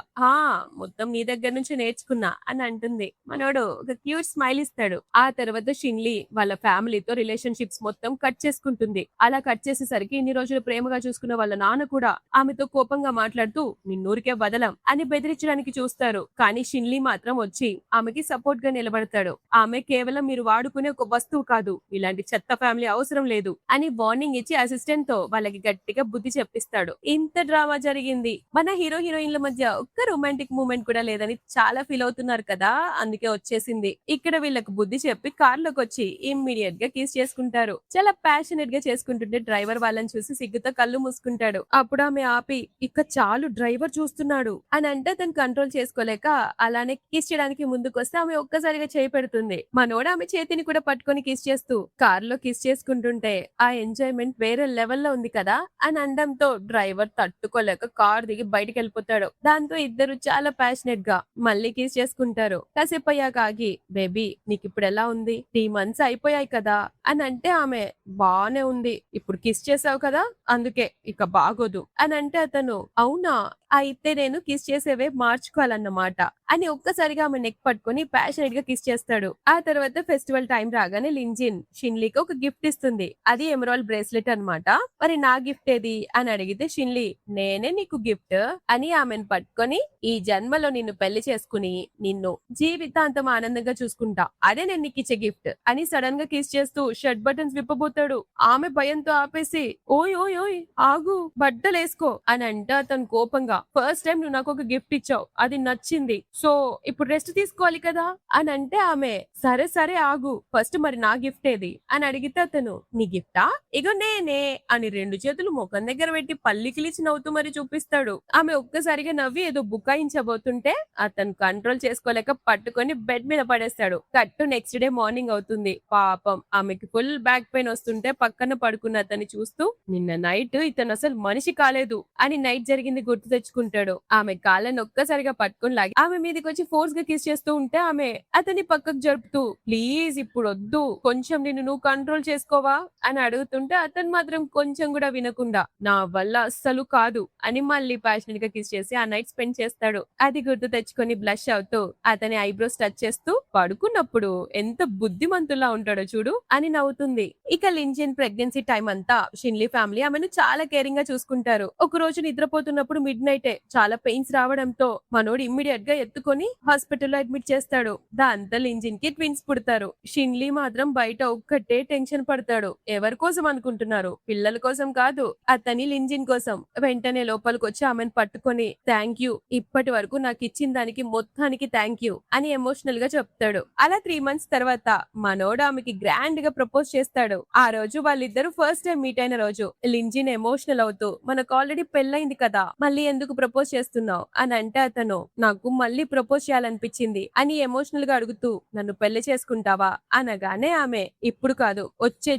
Speaker 1: మొత్తం నీ దగ్గర నుంచి నేర్చుకున్నా అని అంటుంది. మనోడు ఒక క్యూట్ స్మైల్ ఇస్తాడు. ఆ తర్వాత షిన్లీ వాళ్ళ ఫ్యామిలీతో రిలేషన్షిప్స్ మొత్తం కట్ చేసుకుంటుంది. అలా కట్ చేసేసరికి ఇన్ని రోజులు ప్రేమగా చూసుకున్న వాళ్ళ నాన్న కూడా ఆమెతో కోపంగా మాట్లాడుతూ నిన్నూరికే వదలం అని బెదిరించడానికి చూస్తారు. కానీ షిన్లీ మాత్రం వచ్చి ఆమెకి సపోర్ట్ గా నిలబడతాడు. ఆమె కేవలం మీరు వాడుకునే ఒక వస్తువు కాదు, ఇలాంటి చెత్త ఫ్యామిలీ అవసరం లేదు అని వార్నింగ్ ఇచ్చి అసిస్టెంట్ తో వాళ్ళకి గట్టిగా బుద్ధి చెప్పిస్తాడు. ఇంత డ్రామా జరిగింది, మన హీరో హీరోయిన్ల మధ్య ఒక్క రొమాంటిక్ మూమెంట్ కూడా లేదని చాలా ఫీల్ అవుతున్నారు కదా, అందుకే వచ్చేసింది. ఇక్కడ వీళ్ళకు బుద్ధి చెప్పి కార్ లోకి వచ్చి ఇమ్మీడియట్ గా కిస్ చేసుకుంటారు. చాలా ప్యాషనెట్ గా చేసుకుంటుంటే డ్రైవర్ వాళ్ళని చూసి సిగ్గుతో కళ్ళు మూసుకుంటాడు. అప్పుడు ఆమె ఆపి ఇక చాలు డ్రైవర్ చూస్తున్నాడు అని అంటే తను కంట్రోల్ చేసుకోలేక అలానే కిస్ చేయడానికి ముందుకొస్తే ఆమె ఒక్కసారిగా చేయి పెడుతుంది. మనోడు ఆమె చేతిని కూడా పట్టుకొని కిస్ చేస్తూ కార్ లో కిస్ చేసుకుంటుంటే ఆ ఎంజాయ్మెంట్ వేరే లెవెల్లో ఉంది కదా అని అనడంతో డ్రైవర్ తట్టుకోలేక కార్ దిగి బయటికి వెళ్ళిపోతాడు. దాంతో ఇద్దరు చాలా ప్యాషనెట్ గా మళ్ళీ కిస్ చేసుకుంటారు. కాసేపు అయ్యాక ఆగి బేబీ నీకు ఇప్పుడు ఎలా ఉంది, 3 months అయిపోయాయి కదా అని అంటే ఆమె బానే ఉంది, ఇప్పుడు కిస్ చేసావు కదా అందుకే ఇక బాగోదు అని అంటే అతను అవునా అయితే నేను కిస్ చేసేవే మార్చుకోవాలన్నమాట అని ఒక్కసారిగా ఆమె నెక్ పట్టుకుని ప్యాషనెట్ గా కిస్ చేస్తాడు. ఆ తర్వాత ఫెస్టివల్ టైం రాగానే లింజిన్ షిన్లీకి ఒక గిఫ్ట్ ఇస్తుంది. అది ఎమరాల్డ్ బ్రేస్లెట్ అన్నమాట. మరి నా గిఫ్ట్ ఏది అని అడిగితే షిన్లీ నేనే నీకు గిఫ్ట్ అని ఆమెను పట్టుకొని ఈ జన్మలో నిన్ను పెళ్లి చేసుకుని నిన్ను జీవితాంతం ఆనందంగా చూసుకుంటా, అదే నేను నీకు ఇచ్చే గిఫ్ట్ అని సడన్ గా కిస్ చేస్తూ షర్ట్ బటన్స్ విప్పబోతాడు. ఆమె భయంతో ఆపేసి ఓయ్ ఓయ్ ఓయ్ ఆగు బట్టలేసుకో అని అంటే అతను కోపంగా ఫస్ట్ టైం నువ్వు నాకు ఒక గిఫ్ట్ ఇచ్చావు, అది నచ్చింది, సో ఇప్పుడు రెస్ట్ తీసుకోవాలి కదా అని అంటే ఆమె సరే సరే ఆగు ఫస్ట్ మరి నా గిఫ్ట్ ఏది అని అడిగితే అతను నీ గిఫ్టా ఇగో నేనే అని 2 చేతులు ముఖం దగ్గర పెట్టి పల్లి కిలిచి నవ్వుతూ మరి చూపిస్తాడు. ఆమె ఒక్కసారిగా నవ్వి ఏదో బుకాయించబోతుంటే అతను కంట్రోల్ చేసుకోలేక పట్టుకొని బెడ్ మీద పడేస్తాడు. కట్టు నెక్స్ట్ డే మార్నింగ్ అవుతుంది. పాపం ఆమెకి ఫుల్ బ్యాక్ పెయిన్ వస్తుంటే పక్కన పడుకున్న అతన్ని చూస్తూ నిన్న నైట్ ఇతను అసలు మనిషి కాలేదు అని నైట్ జరిగింది గుర్తు తెచ్చుకుంటాడు. ఆమె కాళ్ళని ఒక్కసారిగా పట్టుకుని లాగి ఆమె మీదకి వచ్చి ఫోర్స్ గా కిస్ చేస్తూ ఉంటే ఆమె అతన్ని పక్కకు జరుపుతూ ప్లీజ్ ఇప్పుడు వద్దు, కొంచెం నిన్ను నువ్వు కంట్రోల్ చేసుకోవా అని అడుగుతుంటే అతను మాత్రం కొంచెం కూడా వినకుండా నా వల్ల అస్సలు కాదు అని మళ్ళీ ప్యాషనెట్ గా కిస్ చేసి ఆ నైట్ స్పెండ్ చేస్తాడు. అది గుర్తు తెచ్చుకొని బ్లష్ అవుతూ అతని ఐబ్రోస్ టచ్ చేస్తూ పడుకున్నప్పుడు ఎంత బుద్ధిమంతులా ఉంటాడో చూడు అని నవ్వుతుంది. ఇక లింజిన్ ప్రెగ్నెన్సీ టైం అంతా షిన్లీ ఫ్యామిలీ ఆమెను చాలా కేరింగ్ గా చూసుకుంటారు. ఒక రోజు నిద్రపోతున్నప్పుడు మిడ్ నైటే చాలా పెయిన్స్ రావడంతో మనోడు ఇమ్మీడియట్ గా ఎత్తుకొని హాస్పిటల్ లో అడ్మిట్ చేస్తాడు. దాంతో లింజిన్ కి ట్విన్స్ పుడతారు. షిన్లీ మాత్రం బయట ఒక్కటే టెన్షన్ పడతాడు. ఎవరి కోసం అనుకుంటున్నారు, పిల్లల కోసం కాదు, అతని లింజిన్ కోసం. వెంటనే లోపలికి వచ్చి ఆమెను పట్టుకొని థ్యాంక్ యూ, ఇప్పటి వరకు నాకు ఇచ్చిన దానికి మొత్తానికి థ్యాంక్ యూ అని ఎమోషనల్ గా చెప్తాడు. అలా 3 months తర్వాత మనోడు ఆమెకి గ్రాండ్ గా ప్రపోజ్ చేస్తాడు. ఆ రోజు వాళ్ళిద్దరు ఫస్ట్ టైం మీట్ అయిన రోజు. లింజిన్ ఎమోషనల్ అవుతూ మనకు ఆల్రెడీ పెళ్ళైంది కదా, మళ్ళీ ఎందుకు ఎందుకు ప్రపోజ్ చేస్తున్నావు అని అంటే అతను నాకు మళ్ళీ ప్రపోజ్ చేయాలనిపించింది అని ఎమోషనల్ గా అడుగుతూ నన్ను పెళ్లి చేసుకుంటావా అనగానే ఆమె ఇప్పుడు కాదు వచ్చే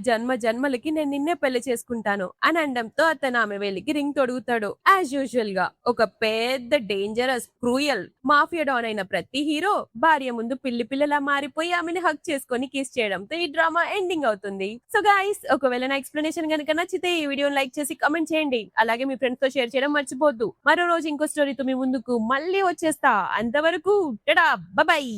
Speaker 1: జన్మలకి నేను నిన్నే పెళ్లి చేసుకుంటాను అని అనడంతో అతను ఆమె వేలికి రింగ్ తొడుగుతాడు. యాజ్ యూజువల్ గా ఒక పెద్ద డేంజరస్ క్రూయల్ మాఫియా డాన్ అయిన ప్రతి హీరో భార్య ముందు పిల్లలా మారిపోయి ఆమెను హక్ చేసుకొని కిస్ చేయడంతో ఈ డ్రామా ఎండింగ్ అవుతుంది. సో గైస్, ఒకవేళ నా ఎక్స్ప్లెనేషన్ కనుక నచ్చితే ఈ వీడియోని లైక్ చేసి కమెంట్ చేయండి. అలాగే మీ ఫ్రెండ్స్ తో షేర్ చేయడం మర్చిపోద్దు. మరో రోజు ఇంకో స్టోరీతో మీ ముందుకు మళ్ళీ వచ్చేస్తా. అంతవరకు టడా, బాయ్.